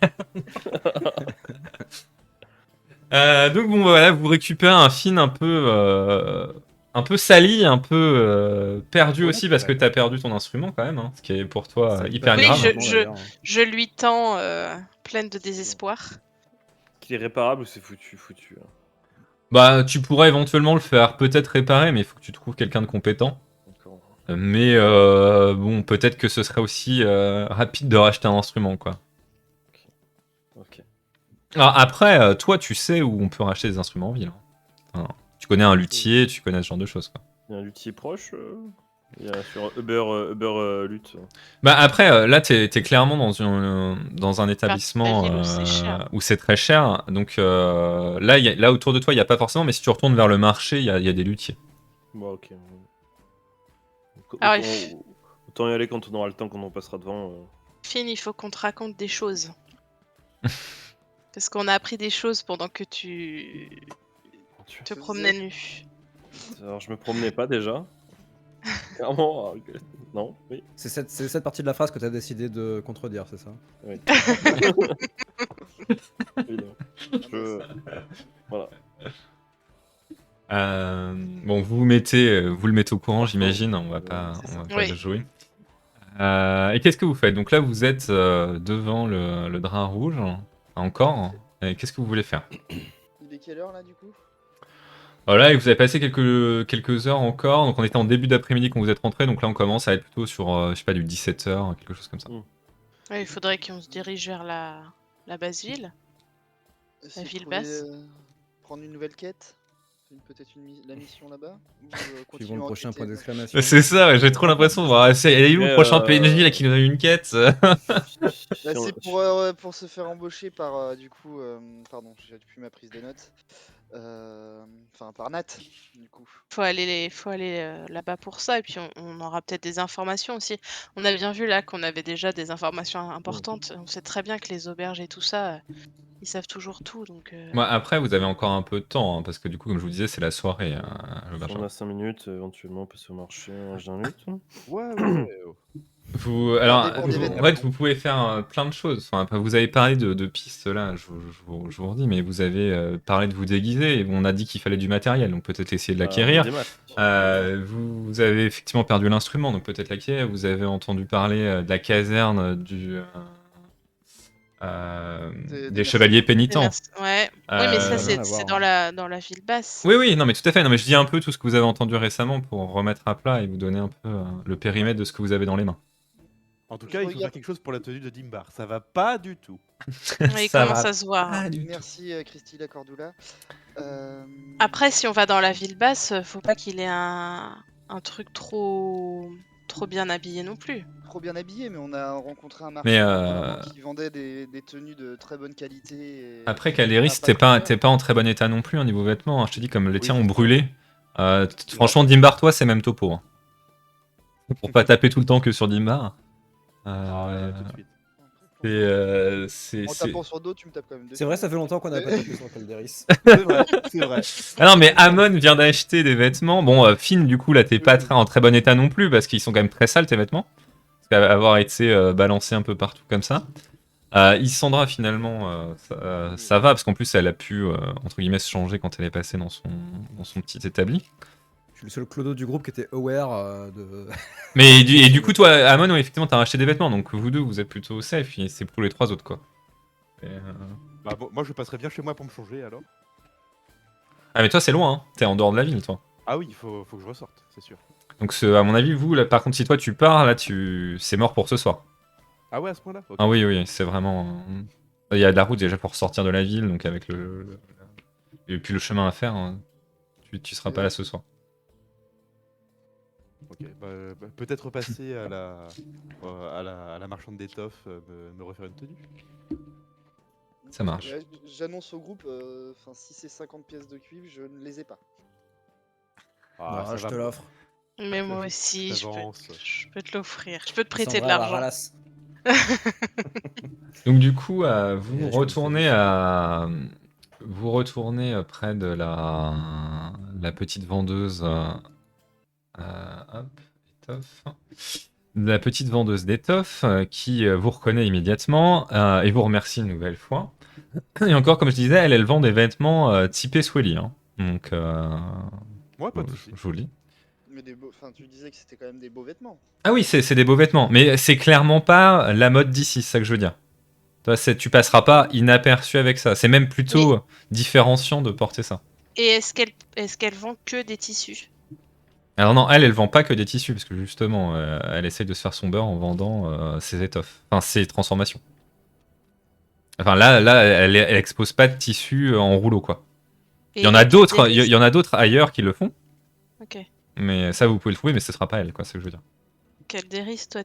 Donc bon, voilà, vous récupérez un Finn un peu sali, un peu perdu aussi parce que t'as perdu ton instrument quand même, hein, ce qui est pour toi Ça hyper Oui, grave. je lui tends pleine de désespoir. Qu'il est réparable ou c'est foutu? Hein. Bah, tu pourrais éventuellement le faire peut-être réparer, mais il faut que tu trouves quelqu'un de compétent. D'accord. Mais bon, peut-être que ce serait aussi rapide de racheter un instrument, quoi. Ok. Alors après, toi, tu sais où on peut racheter des instruments en ville. Hein. Enfin, tu connais un luthier, tu connais ce genre de choses, quoi. Il y a un luthier proche? Il y a sur Uber Lutte. Bah après, là, t'es clairement dans un établissement ville où c'est cher. où c'est très cher. Donc là, là, autour de toi, il n'y a pas forcément, mais si tu retournes vers le marché, il y a des luthiers. Bon, ok. Ah Autant y aller quand on aura le temps, quand on passera devant. Finn, il faut qu'on te raconte des choses. Parce qu'on a appris des choses pendant que tu te promenais nu. Alors, je me promenais pas déjà. Clairement, non, oui. C'est cette partie de la phrase que t'as décidé de contredire, c'est ça? Oui. Oui, non. Voilà. Bon, vous le mettez au courant, j'imagine. On va pas Oui. le jouer. Et qu'est-ce que vous faites? Donc là, vous êtes devant le drap rouge, encore. Et qu'est-ce que vous voulez faire? Il est quelle heure là du coup? Voilà, et vous avez passé quelques heures encore. Donc on était en début d'après-midi quand vous êtes rentré. Donc là, on commence à être plutôt sur, je sais pas, du 17h, quelque chose comme ça. Ouais, il faudrait qu'on se dirige vers la basse ville. Essayer de ville trouver, basse. Prendre une nouvelle quête. Peut-être la mission là-bas. Ou Suivons continuer le à prochain enquêter. point d'exclamation. C'est ça, ouais, j'ai trop l'impression de voir. Elle est où le prochain PNJ là qui nous a eu une quête? Bah, c'est pour se faire embaucher par du coup. Pardon, j'ai plus ma prise de notes. Enfin, par Nat, du coup. Faut aller là-bas pour ça, et puis on aura peut-être des informations aussi. On a bien vu là qu'on avait déjà des informations importantes. On sait très bien que les auberges et tout ça, ils savent toujours tout, donc... Moi, après, vous avez encore un peu de temps, hein, parce que du coup, comme je vous disais, c'est la soirée. Le On Benjamin. a 5 minutes, éventuellement on peut se marcher un lutte. Ouais. Alors, dépend des en vêtements. fait, vous pouvez faire plein de choses. Enfin, vous avez parlé de pistes là, je vous redis, mais vous avez parlé de vous déguiser et on a dit qu'il fallait du matériel, donc peut-être essayer de l'acquérir. Vous avez effectivement perdu l'instrument, donc peut-être l'acquérir. Vous avez entendu parler de la caserne des chevaliers pénitents. Ouais. Oui, mais ça, rien à c'est voir, dans la ville basse. Oui, non, mais tout à fait. Non, mais je dis un peu tout ce que vous avez entendu récemment pour remettre à plat et vous donner un peu le périmètre de ce que vous avez dans les mains. En tout cas, il faut faire quelque chose pour la tenue de Dimbar. Ça va pas du tout. Il commence à se voir. pas du tout. Merci Christy Cordula. Après, si on va dans la ville basse, faut pas qu'il ait un un truc trop bien habillé non plus. Trop bien habillé, mais on a rencontré un Mais, marchand apparemment qui vendait des tenues de très bonne qualité. Et... Après, Caléris, Ah, pas t'es pas en très bon état non plus au niveau vêtements, hein. Je te dis, comme les Oui, tiens c'est ont ça. brûlé. C'est Franchement, Dimbar, toi, c'est même topo, hein. Pour pas taper tout le temps que sur Dimbar. Tout de suite. En tapant sur dos, tu me tapes quand même dessus. C'est vrai, ça fait longtemps qu'on n'a pas tapé sur Calderis. C'est vrai, c'est vrai. Ah non, mais Amon vient d'acheter des vêtements. Bon, Finn, du coup, là, t'es pas en très bon état non plus parce qu'ils sont quand même très sales tes vêtements. Parce qu'avoir été balancé un peu partout comme ça. Issandra, finalement, ça va parce qu'en plus, elle a pu, entre guillemets, se changer quand elle est passée dans son petit établi. Je suis le seul clodo du groupe qui était aware de. Mais et du coup, toi, Amon, ouais, effectivement, t'as racheté des vêtements. Donc vous deux, vous êtes plutôt safe. Et c'est pour les trois autres, quoi. Et, Bah, bon, moi je passerais bien chez moi pour me changer alors. Ah, mais toi, c'est loin, hein. T'es en dehors de la ville, toi. Ah oui, faut que je ressorte, c'est sûr. Donc, à mon avis, vous, là, par contre, si toi tu pars, là, c'est mort pour ce soir. Ah ouais, à ce point-là. Ok. Ah oui, oui, c'est vraiment. Il y a de la route déjà pour sortir de la ville, donc avec et puis le chemin à faire, hein, tu seras pas là ce soir. Ok, peut-être passer à la marchande d'étoffes, me refaire une tenue. Ça marche. Ouais, j'annonce au groupe, si c'est 50 pièces de cuivre, je ne les ai pas. Ah, Non, je te l'offre. Mais moi aussi, T'avances. je peux te l'offrir. Je peux te prêter de Sandra, la l'argent. ralasse. Donc du coup, Et vous là, je retournez me près de la petite vendeuse. Hop, étoffe. La petite vendeuse d'étoffes qui vous reconnaît immédiatement et vous remercie une nouvelle fois. Et encore, comme je disais, elle vend des vêtements typés Swelly, hein. Donc, Ouais, pas de soucis. je vous le dis. Mais tu disais que c'était quand même des beaux vêtements. Ah oui, c'est des beaux vêtements, mais c'est clairement pas la mode d'ici, c'est ça que je veux dire. Toi, tu passeras pas inaperçu avec ça. C'est même plutôt différenciant de porter ça. Et est-ce qu'elle vend que des tissus? Alors non, elle vend pas que des tissus, parce que justement, elle essaye de se faire son beurre en vendant ses étoffes, enfin ses transformations. Enfin là, elle expose pas de tissus en rouleau, quoi. Il y en a d'autres, il y en a d'autres ailleurs qui le font. Ok. Mais ça, vous pouvez le trouver, mais ce sera pas elle, quoi, c'est ce que je veux dire. Calderis, toi,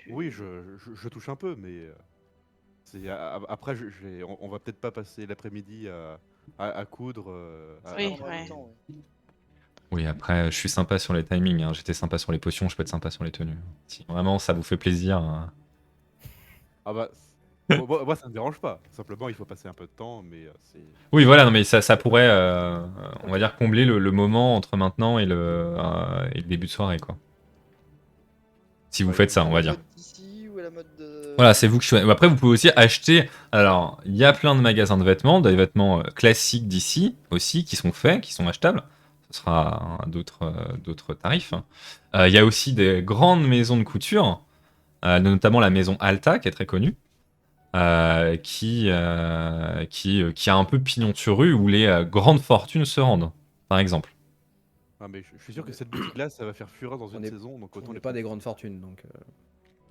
Oui, je touche un peu, mais après, on va peut-être pas passer l'après-midi à coudre. Oui, Prendra ouais. du temps, ouais. Oui, après, je suis sympa sur les timings, hein. J'étais sympa sur les potions, je peux être sympa sur les tenues. Si vraiment ça vous fait plaisir. Ah bah, moi ça me dérange pas. Simplement, il faut passer un peu de temps, mais c'est. Oui, voilà, non, mais ça pourrait, on va dire, combler le moment entre maintenant et le début de soirée, quoi. Si vous Ouais, faites ça, on À va la dire. mode d'ici ou à la mode de... Voilà, c'est vous qui choisissez. Après, vous pouvez aussi acheter. Alors, il y a plein de magasins de vêtements, des vêtements classiques d'ici aussi, qui sont faits, qui sont achetables. Ce sera d'autres tarifs. Il y a aussi des grandes maisons de couture, notamment la maison Alta, qui est très connue, qui a un peu pignon sur rue, où les grandes fortunes se rendent, par exemple. Ah, mais je suis sûr que cette boutique-là, ça va faire fureur dans une saison, donc On autant n'est les pas des prendre. grandes fortunes, donc.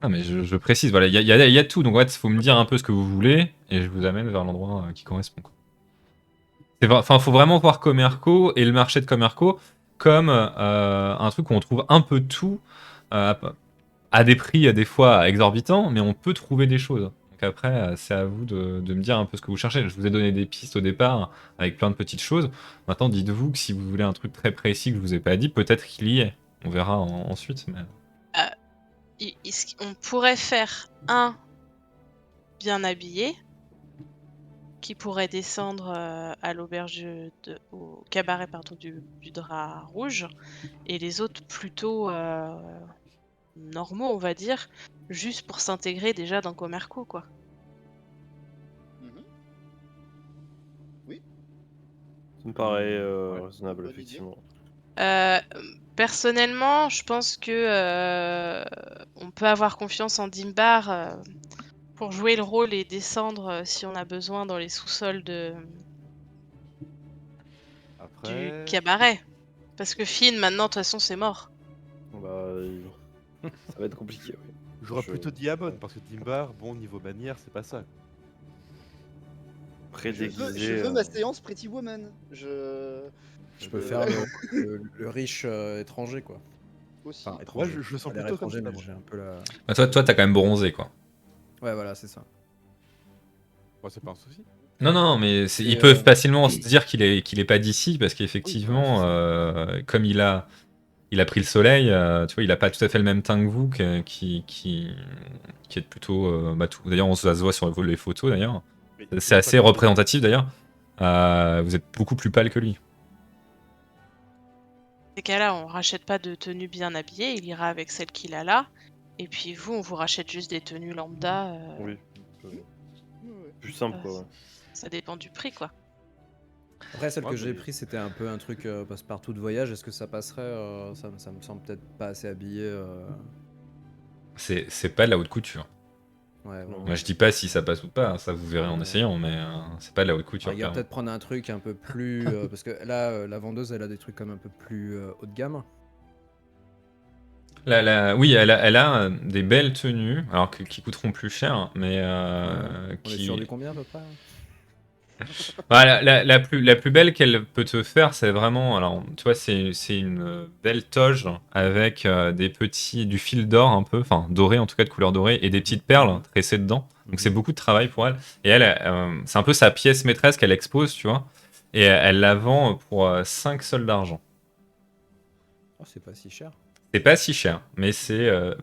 Ah, mais je précise, voilà, il y a tout. Donc, ouais, il faut me dire un peu ce que vous voulez, et je vous amène vers l'endroit qui correspond, quoi. Enfin, faut vraiment voir Commerco et le marché de Commerco comme un truc où on trouve un peu tout euh, à des prix des fois exorbitants, mais on peut trouver des choses. Donc après, c'est à vous de me dire un peu ce que vous cherchez. Je vous ai donné des pistes au départ avec plein de petites choses. Maintenant, dites-vous que si vous voulez un truc très précis que je vous ai pas dit, peut-être qu'il y est. On verra ensuite. Mais... On pourrait faire un bien habillé qui pourrait descendre à l'auberge au cabaret du drap rouge et les autres plutôt normaux, on va dire, juste pour s'intégrer déjà dans Commerco, quoi. Mhm. Ça me paraît Ouais, raisonnable, bonne idée. effectivement. Personnellement, je pense que on peut avoir confiance en Dimbar pour jouer le rôle et descendre si on a besoin dans les sous-sols du Après. cabaret. Parce que Finn, maintenant, de toute façon, c'est mort. Bah, ça va être compliqué, oui. J'aurais Je- plutôt dit Amon, parce que Timbar, bon, niveau manière, c'est pas ça. Après, Je veux déguisé. ma séance Pretty Woman. Je peux faire le riche étranger, quoi. Aussi. Enfin, Moi, étranger. je le sens Pas l'air plutôt comme étranger, ça. mais moi. j'ai un peu la... Bah, toi, t'as quand même bronzé, quoi. Ouais, voilà, c'est ça. Bon, c'est pas un souci. Non, non, mais Et, ils peuvent facilement se dire qu'il est pas d'ici, parce Oui, qu'effectivement, voilà, c'est comme il a pris le soleil, tu vois, il a pas tout à fait le même teint que vous, qui est plutôt... D'ailleurs, ça se voit sur les photos, d'ailleurs. Mais C'est assez représentatif, d'ailleurs. Vous êtes beaucoup plus pâle que lui. Dans ces cas-là, on rachète pas de tenue bien habillée, il ira avec celle qu'il a là. Et puis vous, on vous rachète juste des tenues lambda. Oui. Ouais, ouais. Plus simple, Euh, quoi. Ouais. Ça dépend du prix, quoi. Après, celle Ouais, que j'ai mais- pris, c'était un peu un truc passe-partout de voyage. Est-ce que ça passerait ça me semble peut-être pas assez habillé. C'est pas de la haute couture. Ouais, Non. Moi, je dis pas si ça passe ou pas, hein, ça vous verrez en Ouais. essayant, mais c'est pas de la haute couture. Il va clairement. peut-être prendre un truc un peu plus. Parce que là, la vendeuse, elle a des trucs comme un peu plus haut de gamme. Oui, elle a des belles tenues, alors qui coûteront plus cher, mais On est sur du combien à peu près? Bah, la plus belle qu'elle peut te faire, c'est vraiment, alors tu vois, c'est une belle toge avec du fil d'or un peu, enfin doré en tout cas de couleur dorée, et des petites perles tressées dedans. Donc c'est beaucoup de travail pour elle. Et elle, c'est un peu sa pièce maîtresse qu'elle expose, tu vois, et elle la vend pour 5 sols d'argent. Oh, c'est pas si cher. C'est pas si cher, mais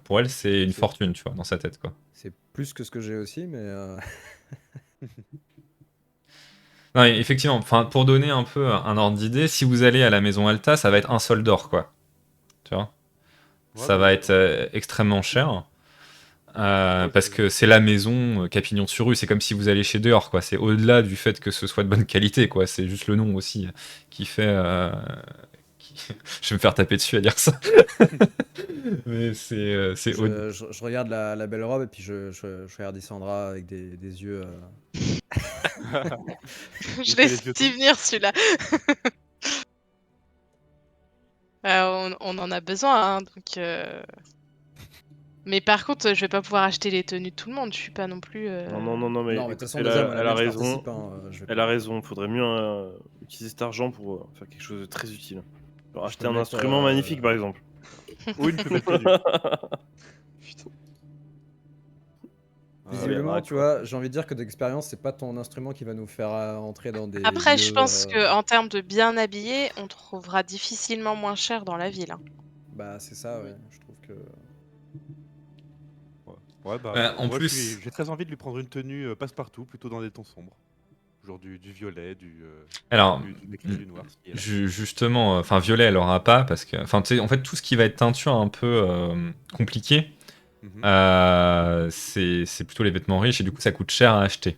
pour elle, c'est une C'est- fortune, tu vois, dans sa tête, quoi. C'est plus que ce que j'ai aussi, mais. Non, et effectivement, enfin, pour donner un peu un ordre d'idée, si vous allez à la maison Alta, ça va être un sol d'or, quoi. Tu vois? Ouais, Ça bah, va être extrêmement cher. Parce que c'est la maison Capignon sur rue, c'est comme si vous allez chez Dehors, quoi. C'est au-delà du fait que ce soit de bonne qualité, quoi. C'est juste le nom aussi qui fait. Je vais me faire taper dessus à dire ça. Mais c'est Je regarde la belle robe et puis je regarde Isandra avec des yeux. Je fait laisse les yeux t'y tout. venir celui-là. On en a besoin, hein, donc. Mais par contre, je vais pas pouvoir acheter les tenues de tout le monde. Je suis pas non plus. Non, mais Non, mais de toute façon, écoutez, déjà, moi, la elle a mienne, je raison. participe. Hein, je vais Elle pas- a raison, faudrait mieux utiliser cet argent pour faire quelque chose de très utile. Genre Je acheter peux un mettre, instrument magnifique, par exemple. Ou une plus belle tenue. Putain. Visiblement, ouais, tu quoi. vois, j'ai envie de dire que d'expérience, c'est pas ton instrument qui va nous faire entrer dans des Après, je lieux. pense qu'en termes de bien habillé, on trouvera difficilement moins cher dans la ville, hein. Bah, c'est ça, ouais. Oui. Je trouve que. Ouais, bah, en moi, plus. j'ai très envie de lui prendre une tenue passe-partout, plutôt dans des tons sombres. Genre du violet, Alors, du écrit du noir. Ce qui est là. justement, enfin, violet, elle aura pas, parce que. Enfin, tu sais, en fait, tout ce qui va être teinture un peu compliqué, Mhm. c'est plutôt les vêtements riches, et du coup, ça coûte cher à acheter.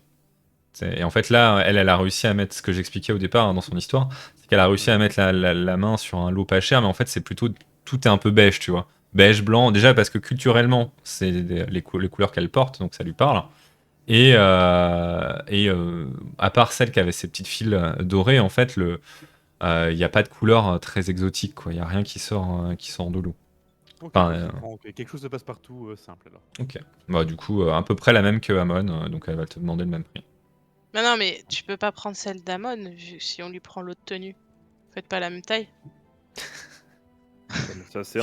Et en fait, là, elle a réussi à mettre ce que j'expliquais au départ, hein, dans son histoire, c'est qu'elle a réussi à mettre la main sur un lot pas cher, mais en fait, c'est plutôt. Tout est un peu beige, tu vois. Beige, blanc, déjà parce que culturellement, c'est les couleurs qu'elle porte, donc ça lui parle. À part celle qui avait ses petites fils dorés, en fait, il n'y a pas de couleur très exotique, quoi. Il n'y a rien qui sort de l'eau. Ok, Enfin, donc je prends quelque chose de passe-partout simple alors. Ok. Bah, du coup, à peu près la même que Amon, donc elle va te demander le même prix. Non, mais tu peux pas prendre celle d'Amon si on lui prend l'autre tenue. Faites pas la même taille. C'est assez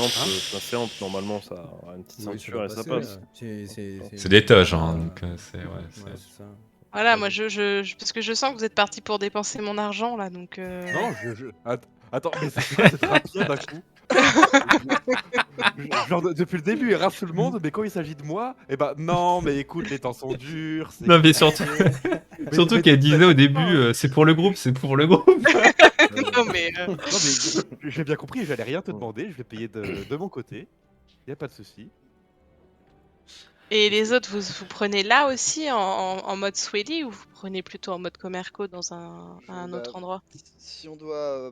ample, normalement, ça a une petite Oui, ça ceinture doit et ça passer, passe. C'est des toges, Ah, hein, donc c'est. Ouais, Ouais, c'est ça. Voilà, Ah, moi, donc- parce que je sens que vous êtes parti pour dépenser mon argent là, donc. Non, Attends, mais c'est quoi cette razzia d'un coup? Genre, depuis le début, il rase tout le monde, mais quand il s'agit de moi, eh ben non, mais écoute, les temps sont durs. c'est Non, mais compliqué. surtout mais qu'elle tu- disait au début, c'est pour le groupe, c'est pour le groupe. Non, mais. Non, mais j'ai bien compris, j'allais rien te demander, je vais payer de mon côté. Y a pas de souci. Et les autres, vous prenez là aussi en mode Swelly ou vous prenez plutôt en mode Comerco dans un Bah, autre endroit? si on doit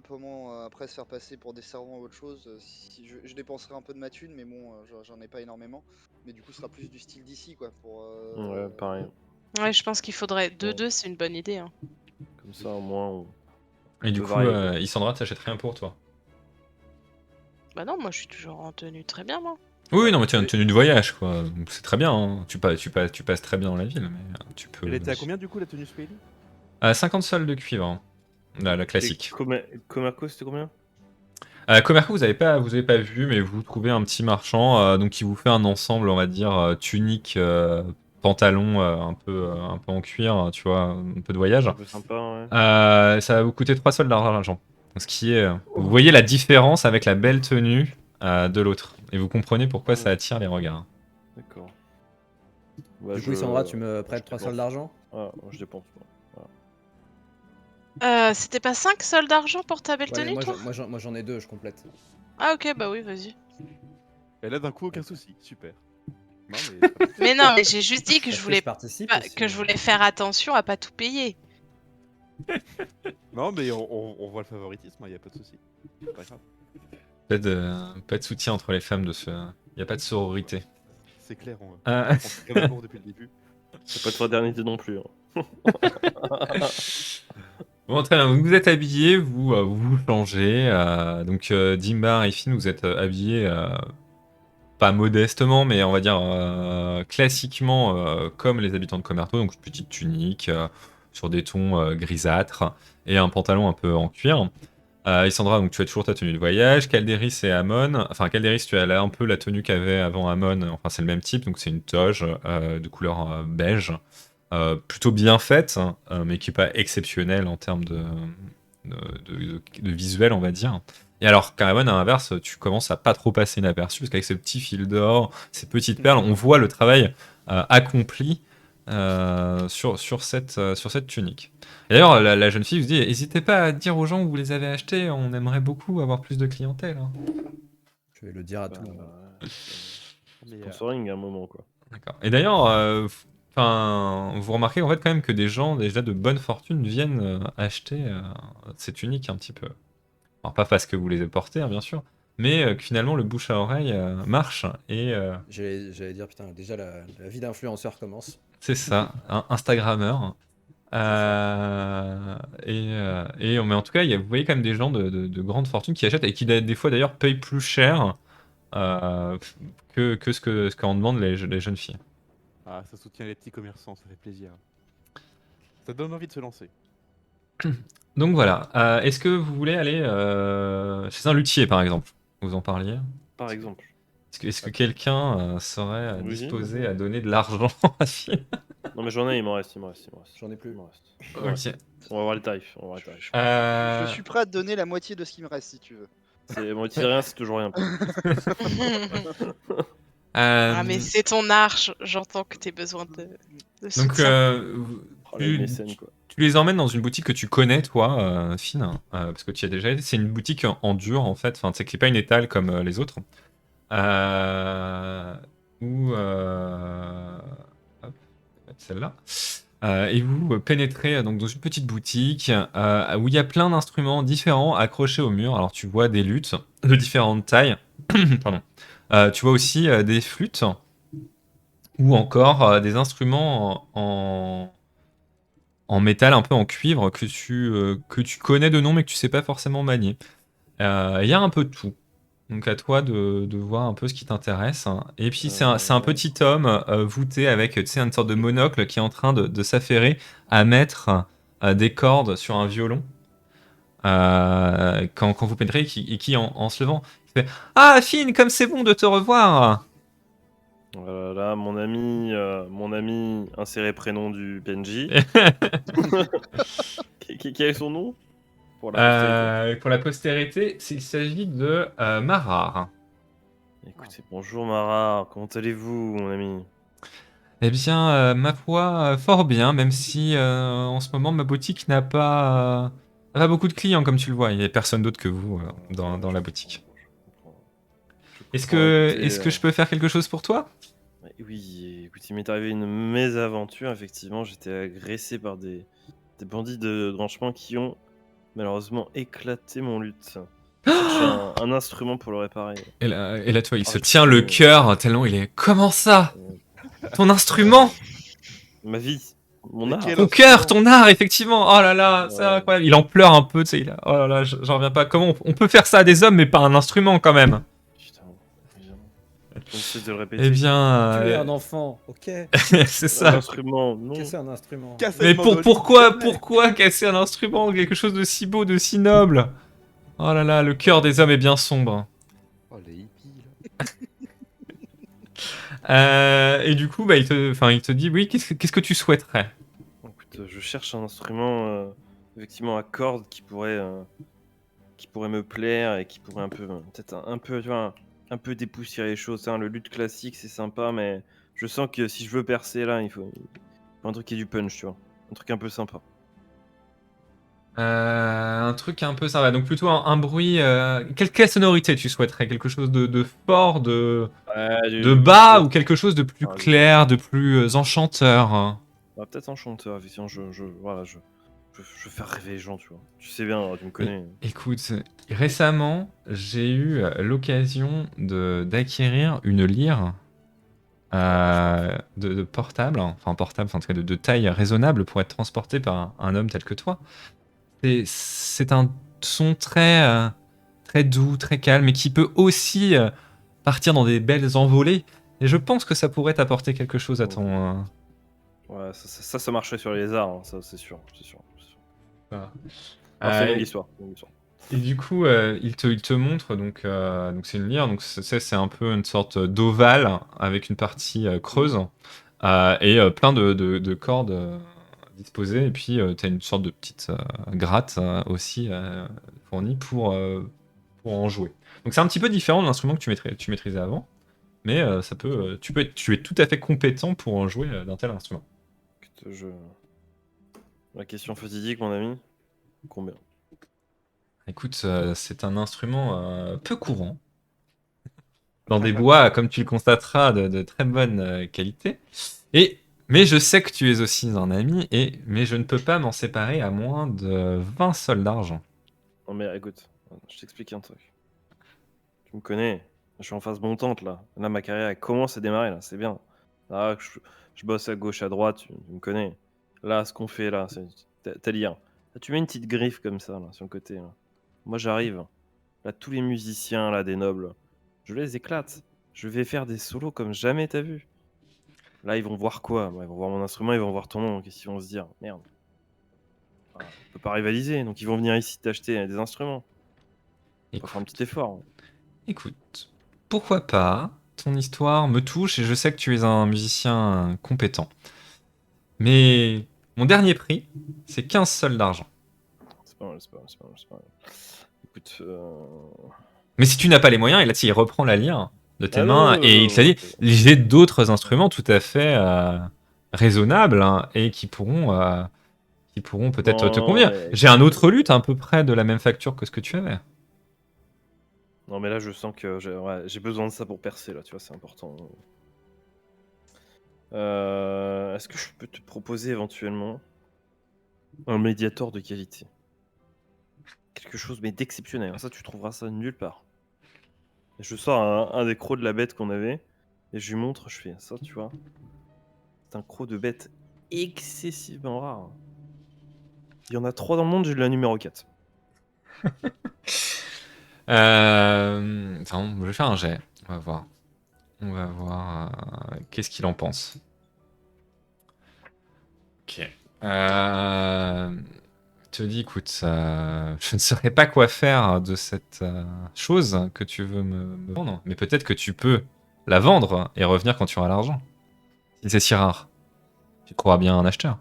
après se faire passer pour des servants ou autre chose, si je dépenserai un peu de ma thune, mais bon, j'en ai pas énormément. Mais du coup, ce sera plus du style d'ici, quoi. Ouais, pareil. Ouais, je pense qu'il faudrait Ouais. 2-2, c'est une bonne idée, hein. Comme ça, au moins, on Et du peut coup, varier, quoi. Isandra t'achète rien pour toi. Bah non, moi je suis toujours en tenue très bien, moi. Oui, non, mais tu as une tenue de voyage, quoi. Donc c'est très bien, hein. Tu passes très bien dans la ville, mais tu peux. Elle était à combien du coup la tenue Swahili? À 50 sols de cuivre, hein. la classique. Comerco, c'était combien? Comerco, vous avez pas vu, mais vous trouvez un petit marchand, donc qui vous fait un ensemble, on va dire, tunique, pantalon un peu en cuir, tu vois, un peu de voyage. Un peu sympa, ouais. Ça va vous coûter 3 soldes d'argent. Ce qui est, vous voyez la différence avec la belle tenue de l'autre, et vous comprenez pourquoi ça attire les regards. D'accord. Bah, Du coup, Sandra, tu me prêtes 3 dépense. soldes d'argent? Ah, je dépense. C'était pas 5 soldes d'argent pour ta belle Ouais, mais tenue, toi? moi j'en ai 2, je complète. Ah ok, bah oui, vas-y. Et là, d'un coup, aucun souci. Super. Non, mais. Mais non, mais j'ai juste dit que Parce je voulais participe pas- aussi, que je hein. voulais faire attention à pas tout payer. Non, mais on voit le favoritisme, y a pas de souci. Pas grave. Pas de soutien entre les femmes y a pas de sororité. C'est clair, on Euh, se crève l'amour depuis le début. C'est pas de fraternité non plus. Hein. Bon, très bien. Vous êtes habillés, vous changez. Donc, Dimbar et Finn, vous êtes habillés pas modestement, mais on va dire classiquement comme les habitants de Commerto. Donc, une petite tunique sur des tons grisâtres et un pantalon un peu en cuir. Isandra, donc tu as toujours ta tenue de voyage. Calderis et Amon. Enfin, Calderis, tu as là un peu la tenue qu'avait avant Amon. Enfin, c'est le même type, donc c'est une toge de couleur beige. Plutôt bien faite, mais qui n'est pas exceptionnelle en termes de visuel, on va dire. Et alors, Caramon, à l'inverse, tu commences à pas trop passer inaperçu, parce qu'avec ce petit fil d'or, ces petites perles, on voit le travail accompli sur cette tunique. Et d'ailleurs, la jeune fille vous dit, n'hésitez pas à dire aux gens où vous les avez achetés, on aimerait beaucoup avoir plus de clientèle. Hein. Je vais le dire à tout le monde. Mais, Sponsoring à un moment, quoi. D'accord. Et d'ailleurs, vous remarquez en fait quand même que des gens déjà de bonne fortune viennent acheter ces tuniques un petit peu. Alors pas parce que vous les avez portées, hein, bien sûr, mais que finalement le bouche à oreille marche et J'allais dire, putain, déjà la vie d'influenceur commence. c'est ça, un Instagrammeur. Mais en tout cas, vous voyez quand même des gens de grande fortune qui achètent et qui des fois d'ailleurs payent plus cher que ce qu'en demandent les jeunes filles. Ah, ça soutient les petits commerçants, ça fait plaisir. Ça donne envie de se lancer. Donc voilà. Est-ce que vous voulez aller chez un luthier, par exemple? Vous en parliez? Par exemple. Est-ce que quelqu'un serait Oui. disposé à donner de l'argent à Phil? Non, mais j'en ai, il m'en reste. J'en ai plus. Il m'en reste. Ok. On va voir les tarifs. Je suis prêt à te donner la moitié de ce qui me reste si tu veux. C'est moitié rien, c'est toujours rien. Ah mais c'est ton arche, j'entends que t'aies besoin de donc, soutien. Oh, les mécènes, quoi. tu les emmènes dans une boutique que tu connais, toi, Finn, parce que tu y as déjà été. C'est une boutique en dur, en fait. Enfin, c'est qui n'est pas une étale comme les autres. Où... hop, celle-là. Et vous pénétrez donc dans une petite boutique où il y a plein d'instruments différents accrochés au mur. Alors tu vois des luttes de différentes tailles. Pardon. Tu vois aussi des flûtes ou encore des instruments en métal, un peu en cuivre, que tu connais de nom mais que tu sais pas forcément manier. Il y a un peu de tout. Donc à toi de voir un peu ce qui t'intéresse. Et puis c'est un petit homme voûté avec tu sais, une sorte de monocle qui est en train de s'affairer à mettre des cordes sur un violon. Quand vous pénétrez et qui en se levant, il fait « Ah Finn, comme c'est bon de te revoir !» Voilà, mon ami inséré prénom du PNJ. Quel est son nom? Pour Pour la postérité, il s'agit de Marar. Écoutez, bonjour Mara, comment allez-vous, mon ami? Eh bien, ma foi, fort bien, même si en ce moment ma boutique n'a pas beaucoup de clients, comme tu le vois. Il n'y a personne d'autre que vous dans la boutique. Est-ce que je peux faire quelque chose pour toi? Oui, écoute, il m'est arrivé une mésaventure, effectivement. J'étais agressé par des bandits de grand chemin qui ont malheureusement éclaté mon luth. Je cherchais un instrument pour le réparer. Et là, toi, il se tient le cœur tellement il est... Comment ça? Ton instrument? Ma vie, mon art. Ton cœur, ton art, effectivement. Oh là là, c'est incroyable. Il en pleure un peu, tu sais. Oh là là, j'en reviens pas. Comment on peut faire ça à des hommes, mais pas un instrument quand même? Putain, évidemment. On essaie de le répéter. Eh bien, Tu es un enfant, ok. c'est Un ça. instrument, non. Qu'est-ce que c'est un instrument? Casse Mais une mandoline, pourquoi, jamais. pourquoi casser un instrument, quelque chose de si beau, de si noble? Oh là là, le cœur des hommes est bien sombre. Oh, les hippies, là. Et du coup, bah, il te dit, oui, qu'est-ce que tu souhaiterais? Écoute, je cherche un instrument effectivement à cordes qui pourrait me plaire et qui pourrait un peu, peut-être un peu, tu vois, un peu dépoussiérer les choses. Hein. Le luth classique, c'est sympa, mais je sens que si je veux percer là, il faut un truc qui ait du punch, tu vois. Un truc un peu sympa. Un truc un peu sympa, donc plutôt un bruit. Quelle sonorité tu souhaiterais? Quelque chose de fort, Ouais, de bas ou quelque chose de plus Ah, clair, de plus enchanteur? Hein. peut-être un chanteur, effectivement. Voilà, je veux faire rêver les gens, tu vois. Tu sais bien, tu me Et- connais. Écoute, récemment, j'ai eu l'occasion d'acquérir une lyre de portable, enfin portable, enfin, en tout cas de taille raisonnable pour être transportée par un homme tel que toi. C'est un son très doux, très calme, et qui peut aussi partir dans des belles envolées. Et je pense que ça pourrait t'apporter quelque chose à ton. Ouais, ça marcherait sur les arts, hein, ça, c'est sûr. C'est sûr. Voilà. Alors, c'est une longue Et- histoire. Et du coup, il te montre, donc c'est une lyre, donc c'est un peu une sorte d'ovale avec une partie creuse et plein de cordes disposées. Et puis, tu as une sorte de petite gratte aussi fournie pour en jouer. Donc c'est un petit peu différent de l'instrument que tu maîtrisais avant, mais ça peut, tu es tout à fait compétent pour en jouer d'un tel instrument. Écoute, La question fatidique, mon ami. Combien? Écoute, c'est un instrument peu courant, dans des bois, comme tu le constateras, de très bonne qualité. Mais je sais que tu es aussi un ami, mais je ne peux pas m'en séparer à moins de 20 sols d'argent. Non, mais écoute, je t'explique un truc. Tu me connais, je suis en phase montante là. Là, ma carrière elle commence à démarrer là, c'est bien. Là, je bosse à gauche, à droite, tu me connais. Là, ce qu'on fait là, t'as lire. Là, tu mets une petite griffe comme ça là, sur le côté. Là. Moi, j'arrive. Là, tous les musiciens là, des nobles, je les éclate. Je vais faire des solos comme jamais t'as vu. Là, ils vont voir quoi? Bah, ils vont voir mon instrument, ils vont voir ton nom. Qu'est-ce qu'ils vont se dire? Merde. Ah, on peut pas rivaliser, donc ils vont venir ici t'acheter des instruments. On va faire un Écoute, petit effort. écoute, pourquoi pas? Ton histoire me touche et je sais que tu es un musicien compétent. Mais mon dernier prix, c'est 15 sols d'argent. C'est pas mal, c'est pas mal, c'est pas mal, c'est pas mal. Écoute, Mais si tu n'as pas les moyens, et là, il reprend la lyre de tes ah mains non, et il te non, dit j'ai d'autres instruments tout à fait raisonnables hein, et qui pourront peut-être te non, convenir. mais J'ai un autre luth à peu près de la même facture que ce que tu avais. non, mais là, je sens que j'ai besoin de ça pour percer, là, tu vois, c'est important. Est-ce que je peux te proposer éventuellement un médiator de qualité? Quelque chose, mais d'exceptionnel. Ça, tu trouveras ça nulle part. Et je sors un des crocs de la bête qu'on avait, et je lui montre, je fais ça, tu vois. C'est un croc de bête excessivement rare. Il y en a 3 dans le monde, j'ai la numéro 4. Attends, je vais faire un jet. On va voir. On va voir qu'est-ce qu'il en pense. Ok. Je te dis, écoute, je ne saurais pas quoi faire de cette chose que tu veux me vendre, mais peut-être que tu peux la vendre et revenir quand tu auras l'argent. Si c'est si rare, tu trouveras bien un acheteur.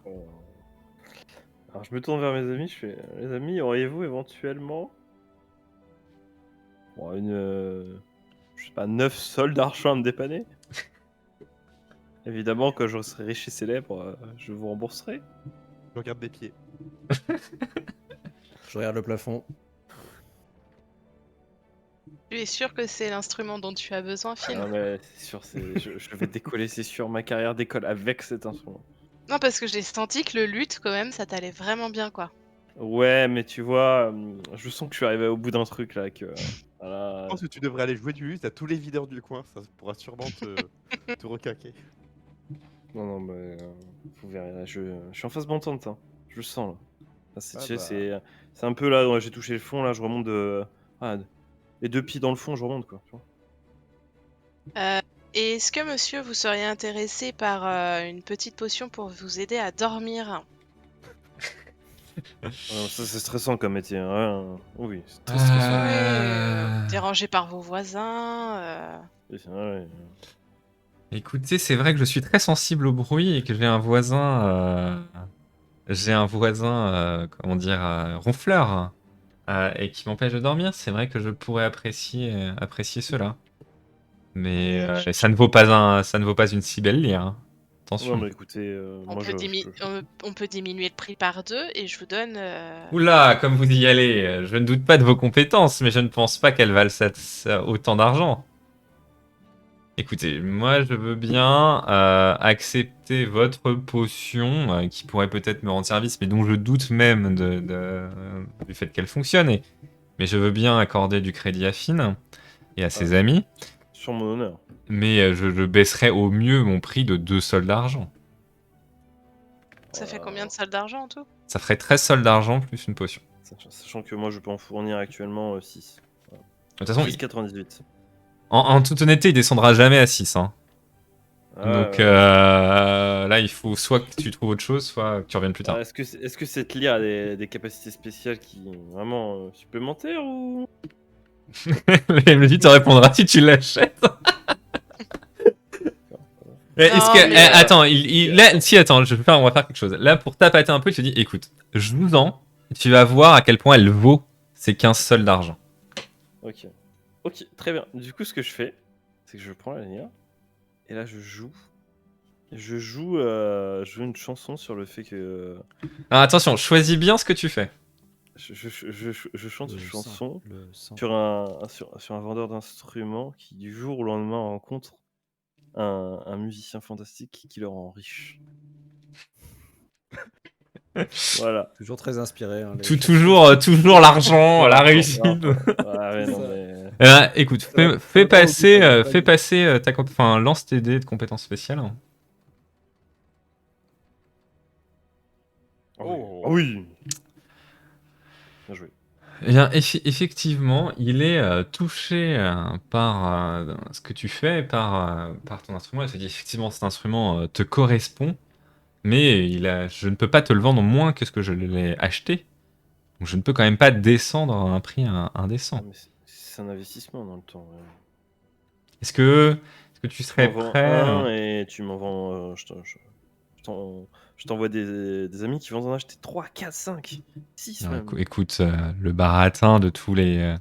Alors je me tourne vers mes amis, je fais les amis, auriez-vous éventuellement bon, je sais pas, 9 sols d'argent à me dépanner? Évidemment, quand je serai riche et célèbre, je vous rembourserai. Je regarde des pieds. Je regarde le plafond. Tu es sûr que c'est l'instrument dont tu as besoin, Finn? Ah mais c'est sûr, je vais décoller, c'est sûr, ma carrière décolle avec cet instrument. Non, parce que j'ai senti que le luth, quand même, ça t'allait vraiment bien, quoi. Ouais, mais tu vois, je sens que je suis arrivé au bout d'un truc là, que voilà. Je pense que tu devrais aller jouer du luth à tous les videurs du coin, ça pourra sûrement te recaquer. Non, non, mais vous verrez, là, je suis en phase montante, hein. Je le sens là. Là, Ah tu sais, bah. c'est un peu là, ouais, j'ai touché le fond, là, je remonte les 2 pieds dans le fond, je remonte quoi. Tu vois. Et est-ce que monsieur, vous seriez intéressé par une petite potion pour vous aider à dormir? Ça, c'est stressant comme métier. Hein. Oui, c'est très stressant. Dérangé par vos voisins. Ouais. Écoutez, c'est vrai que je suis très sensible au bruit et que j'ai un voisin, comment dire, ronfleur, et qui m'empêche de dormir. C'est vrai que je pourrais apprécier cela. Mais ça ne vaut pas une si belle lyre. Hein. Non, Attention. mais écoutez, On moi peut, on peut diminuer le prix par 2 et je vous donne. Oula, comme vous y allez, je ne doute pas de vos compétences, mais je ne pense pas qu'elles valent autant d'argent. Écoutez, moi je veux bien accepter votre potion qui pourrait peut-être me rendre service, mais dont je doute même du fait qu'elle fonctionne. Mais je veux bien accorder du crédit à Finn et à ses amis, sur mon honneur. mais je baisserai au mieux mon prix de 2 sols d'argent. Ça fait combien de sols d'argent en tout? Ça ferait 13 sols d'argent plus une potion. Sachant que moi, je peux en fournir actuellement 6. De toute façon, 6,98. en toute honnêteté, il descendra jamais à 6. Hein. Donc là, il faut soit que tu trouves autre chose, soit que tu reviennes plus tard. Est-ce que cette lyre a des capacités spéciales qui vraiment supplémentaires ou Le dit te répondra si tu l'achètes. Attends, attends, on va faire quelque chose. Là, pour tapater un peu, tu te dis, écoute, joue-en, tu vas voir à quel point elle vaut ces 15 sols d'argent. Ok, très bien. Du coup, ce que je fais, c'est que je prends la lyre et là, je joue une chanson sur le fait que Alors, attention, choisis bien ce que tu fais. je chante une chanson sur un vendeur d'instruments qui, du jour au lendemain, rencontre un musicien fantastique qui le rend riche. Voilà. Toujours très inspiré. Hein, Toujours l'argent, la réussite. Ouais, non, mais... écoute, fais passer lance tes dés de compétences spéciales. Oh oui. Bien joué. Eh bien, effectivement, il est touché par ce que tu fais, par ton instrument. Il se dit effectivement, cet instrument te correspond, mais je ne peux pas te le vendre moins que ce que je l'ai acheté. Donc, je ne peux quand même pas descendre à un prix indécent. Mais c'est un investissement dans le temps. Ouais. Est-ce que tu serais vends prêt un et tu m'en vends. Je t'envoie des amis qui vont en acheter 3, 4, 5, 6 Non, même. écoute, le baratin de tous les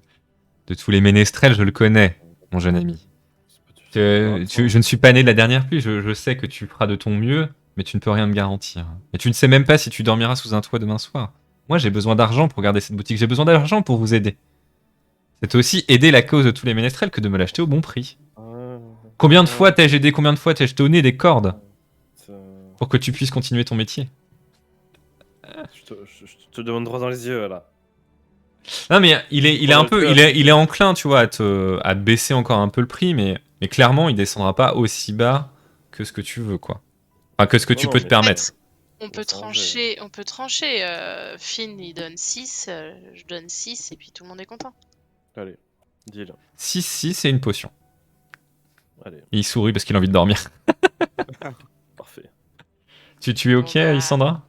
ménestrels, je le connais, mon jeune ami. Je ne suis pas né de la dernière pluie, je sais que tu feras de ton mieux, mais tu ne peux rien me garantir. Et tu ne sais même pas si tu dormiras sous un toit demain soir. Moi, j'ai besoin d'argent pour garder cette boutique, j'ai besoin d'argent pour vous aider. C'est aussi aider la cause de tous les ménestrels que de me l'acheter au bon prix. Combien de fois t'ai-je aidé, combien de fois t'ai-je donné des cordes pour que tu puisses continuer ton métier? Je te demande droit dans les yeux, là. Non, mais il est enclin, tu vois, à te baisser encore un peu le prix, mais clairement, il descendra pas aussi bas que ce que tu veux, quoi. Enfin, que ce que tu peux te permettre. On peut trancher. Finn, il donne 6, je donne 6, et puis tout le monde est content. Allez, deal. 6, c'est une potion. Allez. Il sourit parce qu'il a envie de dormir. Parfait. Tu es ok, Lysandra?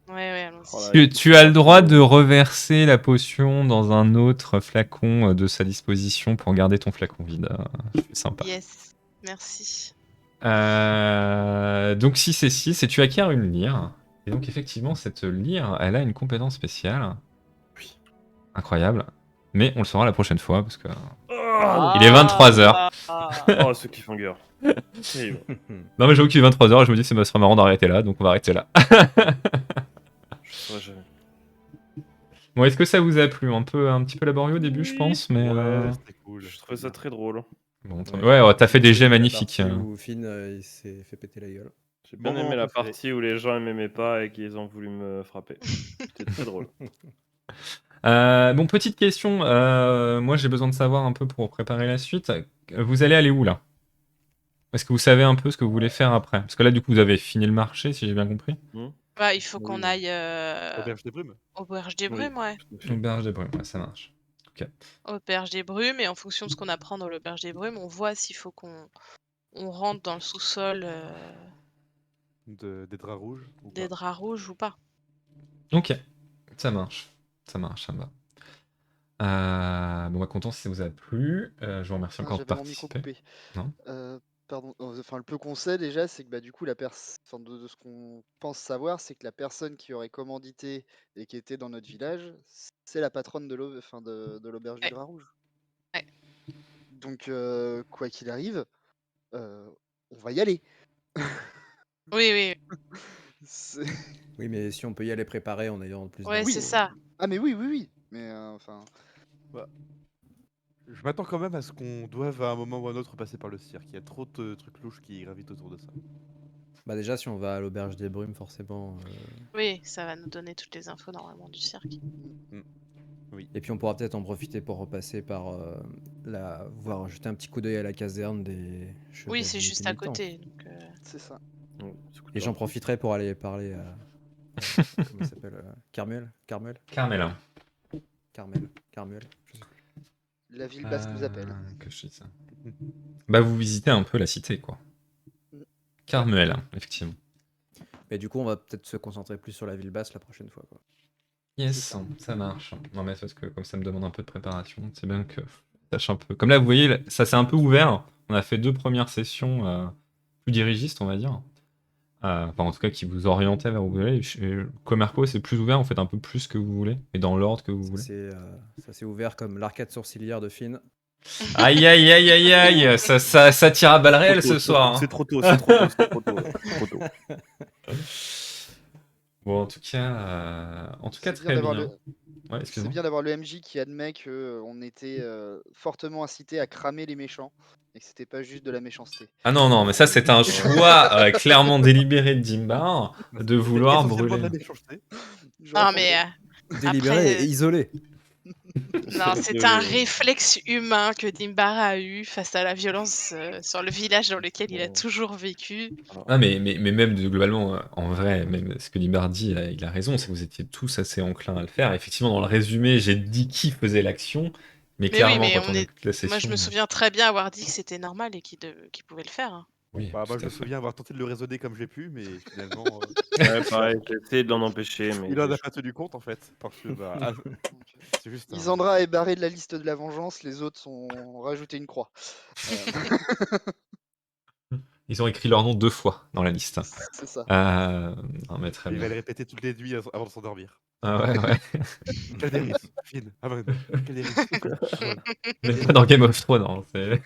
Ouais, allons-y. Tu as le droit de reverser la potion dans un autre flacon de sa disposition pour garder ton flacon vide. C'est sympa. Yes, merci. Donc 6 et 6, et tu acquiers une lyre. Et donc effectivement, cette lyre, elle a une compétence spéciale. Oui. Incroyable. Mais on le saura la prochaine fois, parce que... il est 23h. Oh, ce cliffhanger. Terrible. Non mais j'avoue qu'il est 23h et je me dis que ça serait marrant d'arrêter là, donc on va arrêter là. Je saurais jamais. Bon, est-ce que ça vous a plu? Un petit peu laborieux au début, je pense, mais... C'était cool. Je trouvais ça très drôle. Bon, ouais, t'as fait des jets magnifiques. Où Finn il s'est fait péter la gueule. J'ai bien aimé la partie où les gens m'aimaient pas et qu'ils ont voulu me frapper. C'était très drôle. Bon, petite question. Moi, j'ai besoin de savoir un peu pour préparer la suite. Vous allez aller où, là? Est-ce que vous savez un peu ce que vous voulez faire après? Parce que là, du coup, vous avez fini le marché, si j'ai bien compris. Bah, il faut qu'on aille Auberge des Brumes. Auberge des Brumes, ouais. Auberge des Brumes, ouais, ça marche. Ok. Auberge des Brumes, et en fonction de ce qu'on apprend dans l'Auberge des Brumes, on voit s'il faut qu'on on rentre dans le sous-sol Des draps rouges ou des pas. draps rouges ou pas. Ok, ça marche. Ça marche, ça me va. Bon, bah, content si ça vous a plu. Je vous remercie Ah, encore de j'avais mon micro participer. coupé. Non Pardon. Enfin, le peu qu'on sait déjà, c'est que bah, du coup, enfin, de ce qu'on pense savoir, c'est que la personne qui aurait commandité et qui était dans notre village, c'est la patronne de l'auberge du Ouais. Drap Rouge. Ouais. Donc, quoi qu'il arrive, on va y aller. Oui, oui, C'est- Oui, mais si on peut y aller préparé en ayant plus ouais, d'infos. c'est ça. Ah, mais oui, oui, oui. Mais enfin, Je m'attends quand même à ce qu'on doive à un moment ou à un autre passer par le cirque. Il y a trop de trucs louches qui gravitent autour de ça. Bah déjà, si on va à l'auberge des brumes, forcément. Oui, ça va nous donner toutes les infos normalement du cirque. Et puis on pourra peut-être en profiter pour repasser par voir jeter un petit coup d'œil à la caserne des Oui, chevaliers c'est juste à pénitents. côté. Donc, c'est ça. Ouais, ça coûte Et j'en gratuit. profiterai pour aller parler à comment il s'appelle Carmuel. Carmel. Carmuel. Je sais plus. La ville basse nous appelle. Que je dise ça. Bah, vous visitez un peu la cité, quoi. Mm. Carmel, effectivement. Mais du coup, on va peut-être se concentrer plus sur la ville basse la prochaine fois, quoi. Yes, C'est ça marche. Non, mais c'est parce que comme ça me demande un peu de préparation, c'est bien que je sache un peu. Comme là, vous voyez, là, ça s'est un peu ouvert. On a fait 2 premières sessions plus dirigistes, on va dire. Enfin, en tout cas, qui vous orientaient vers où vous voulez. Comerco, c'est plus ouvert, en fait, un peu plus que vous voulez, et dans l'ordre que vous voulez. Ça s'est ouvert comme l'arcade sourcilière de Finn. Aïe, aïe, aïe, aïe, aïe, ça tire à balles réelles ce soir. C'est Hein. trop tôt, c'est trop tôt, c'est trop tôt. C'est trop tôt. Bon, en tout cas, C'est bien très d'avoir bien. le- Ouais, C'est excuse-moi. bien d'avoir le MJ qui admet que on était fortement incité à cramer les méchants et que c'était pas juste de la méchanceté. Ah non, non, mais ça, c'est un choix clairement délibéré de Dimbar de C'était vouloir essentiellement de brûler. la méchanceté. J'aurais non, pensé. mais Délibéré après, et isolé. non, c'est un réflexe humain que Dimbara a eu face à la violence sur le village dans lequel il a Bon. toujours vécu. Ah, mais même globalement, en vrai, même ce que Dimbar dit, il a raison, c'est que vous étiez tous assez enclins à le faire. Effectivement, dans le résumé, j'ai dit qui faisait l'action, mais Mais oui, clairement, mais quand on écoute la moi je session. me souviens très bien avoir dit que c'était normal et qu'il pouvait le faire. Hein. Oui, Bah, tout moi, je à me fait. souviens avoir tenté de le raisonner comme j'ai pu, mais finalement, Ouais, pareil, j'ai essayé de l'en empêcher, mais il en j'ai a pas tenu compte en fait. Parce que bah, c'est juste un. Isandra est barré de la liste de la vengeance, les autres ont rajouté une croix. Ils ont écrit leur nom 2 fois dans la liste. C'est ça. Non, mais très Il va bien. le répéter toutes les nuits avant de s'endormir. Ah ouais, ouais. Calderis, Finn, Amon, Calderis, Amon. On n'est pas dans Game of Thrones, hein, c'est...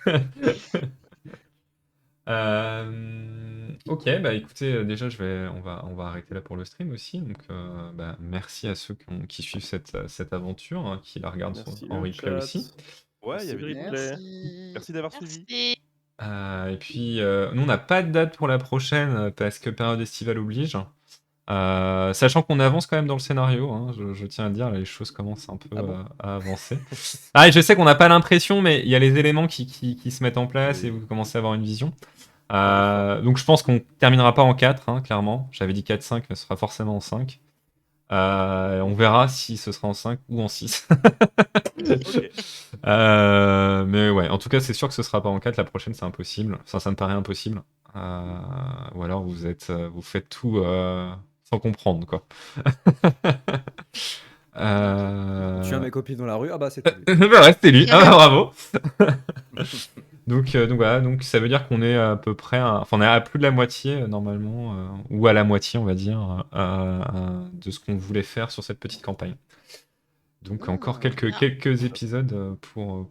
ok, bah écoutez, déjà on va arrêter là pour le stream aussi. Donc bah, merci à ceux qui suivent cette aventure, hein, qui la regardent Merci en le replay chat. aussi. Ouais, il y Merci avait le des... replay. Merci. Merci d'avoir suivi. Merci. Et puis nous on n'a pas de date pour la prochaine parce que période estivale oblige. Sachant qu'on avance quand même dans le scénario, hein, je tiens à dire, là, les choses commencent un peu Ah bon à avancer. Ah, et je sais qu'on n'a pas l'impression, mais il y a les éléments qui se mettent en place Oui. et vous commencez à avoir une vision. Pas Donc je pense qu'on terminera pas en 4, hein, clairement. J'avais dit 4-5, mais ce sera forcément en 5. On verra si ce sera en 5 ou en 6. Ok. Mais ouais, en tout cas, c'est sûr que ce sera pas en 4. La prochaine, c'est impossible. Ça me paraît impossible. Ou alors vous faites tout sans comprendre, quoi. On tue mes copines dans la rue. Ah bah c'est lui. Bah ouais, c'était lui. Ah bah, bravo. Donc voilà, donc ça veut dire qu'on est à peu près, enfin on est à plus de la moitié normalement, ou à la moitié on va dire, de ce qu'on voulait faire sur cette petite campagne. Donc encore Ah, quelques, bien. quelques épisodes pour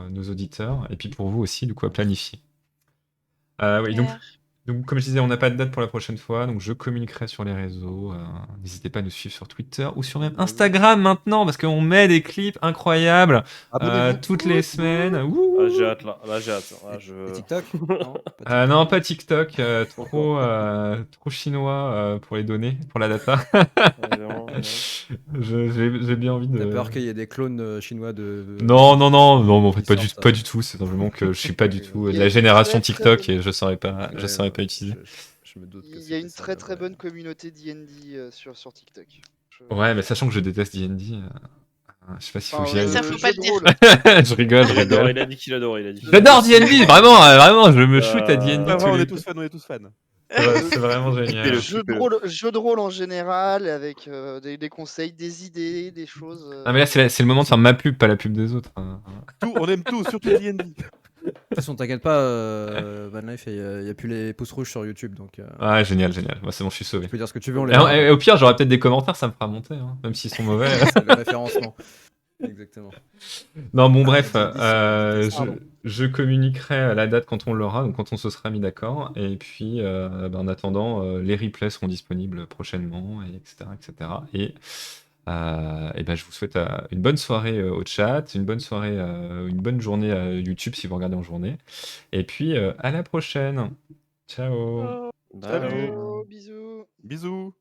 nos auditeurs, et puis pour vous aussi du coup à planifier. Oui, donc comme je disais, on n'a pas de date pour la prochaine fois, donc je communiquerai sur les réseaux. N'hésitez pas à nous suivre sur Twitter ou sur même Instagram maintenant, parce qu'on met des clips incroyables Abonnez-vous. toutes les semaines. Ah, j'ai hâte là. Là, j'ai hâte. Là, Et TikTok Non, pas Non, pas TikTok, trop chinois pour les données, pour la data. Vraiment, vraiment. J'ai bien envie de... T'as peur qu'il y ait des clones chinois de. Non, mais en fait, qui pas du, sortent, pas du tout. C'est simplement que je suis pas du Oui, tout Il de y a la une génération très, très TikTok bonne- et je saurais pas utiliser. Je me doute que Il y a c'était une ça, très très ouais. bonne communauté D&D sur TikTok. Ouais, mais sachant que je déteste D&D, Je sais pas s'il faut Enfin, que j'y aille. ça, faut jeu pas de le dire. rôle. Je rigole, je Il adore, rigole. il a dit qu'il adore, il a dit. J'adore D&D, vraiment, je me shoot à D&D Pas vrai, tous on les est tous fans, on est tous fans. C'est vraiment génial. Jeu de rôle en général, avec des conseils, des idées, des choses. Ah mais là c'est le moment de faire ma pub, pas la pub des autres. Tout, on aime tout, surtout D&D. De toute façon, t'inquiète pas, Van Life, il y a plus les pouces rouges sur YouTube, donc Ah génial. Moi c'est bon, je suis sauvé. tu peux dire ce que tu veux, on les Et, verra. et au pire, j'aurai peut-être des commentaires, ça me fera monter, hein, même s'ils sont mauvais. C'est le référencement. Exactement. Non, bon, bref, Pardon. je communiquerai la date quand on l'aura, donc quand on se sera mis d'accord. Et puis, en attendant, les replays seront disponibles prochainement, et etc., etc. Et ben, je vous souhaite une bonne soirée au chat, une bonne soirée, une bonne journée à YouTube si vous regardez en journée. Et puis, à la prochaine. Ciao. Bye. Salut, bisous. Bisous.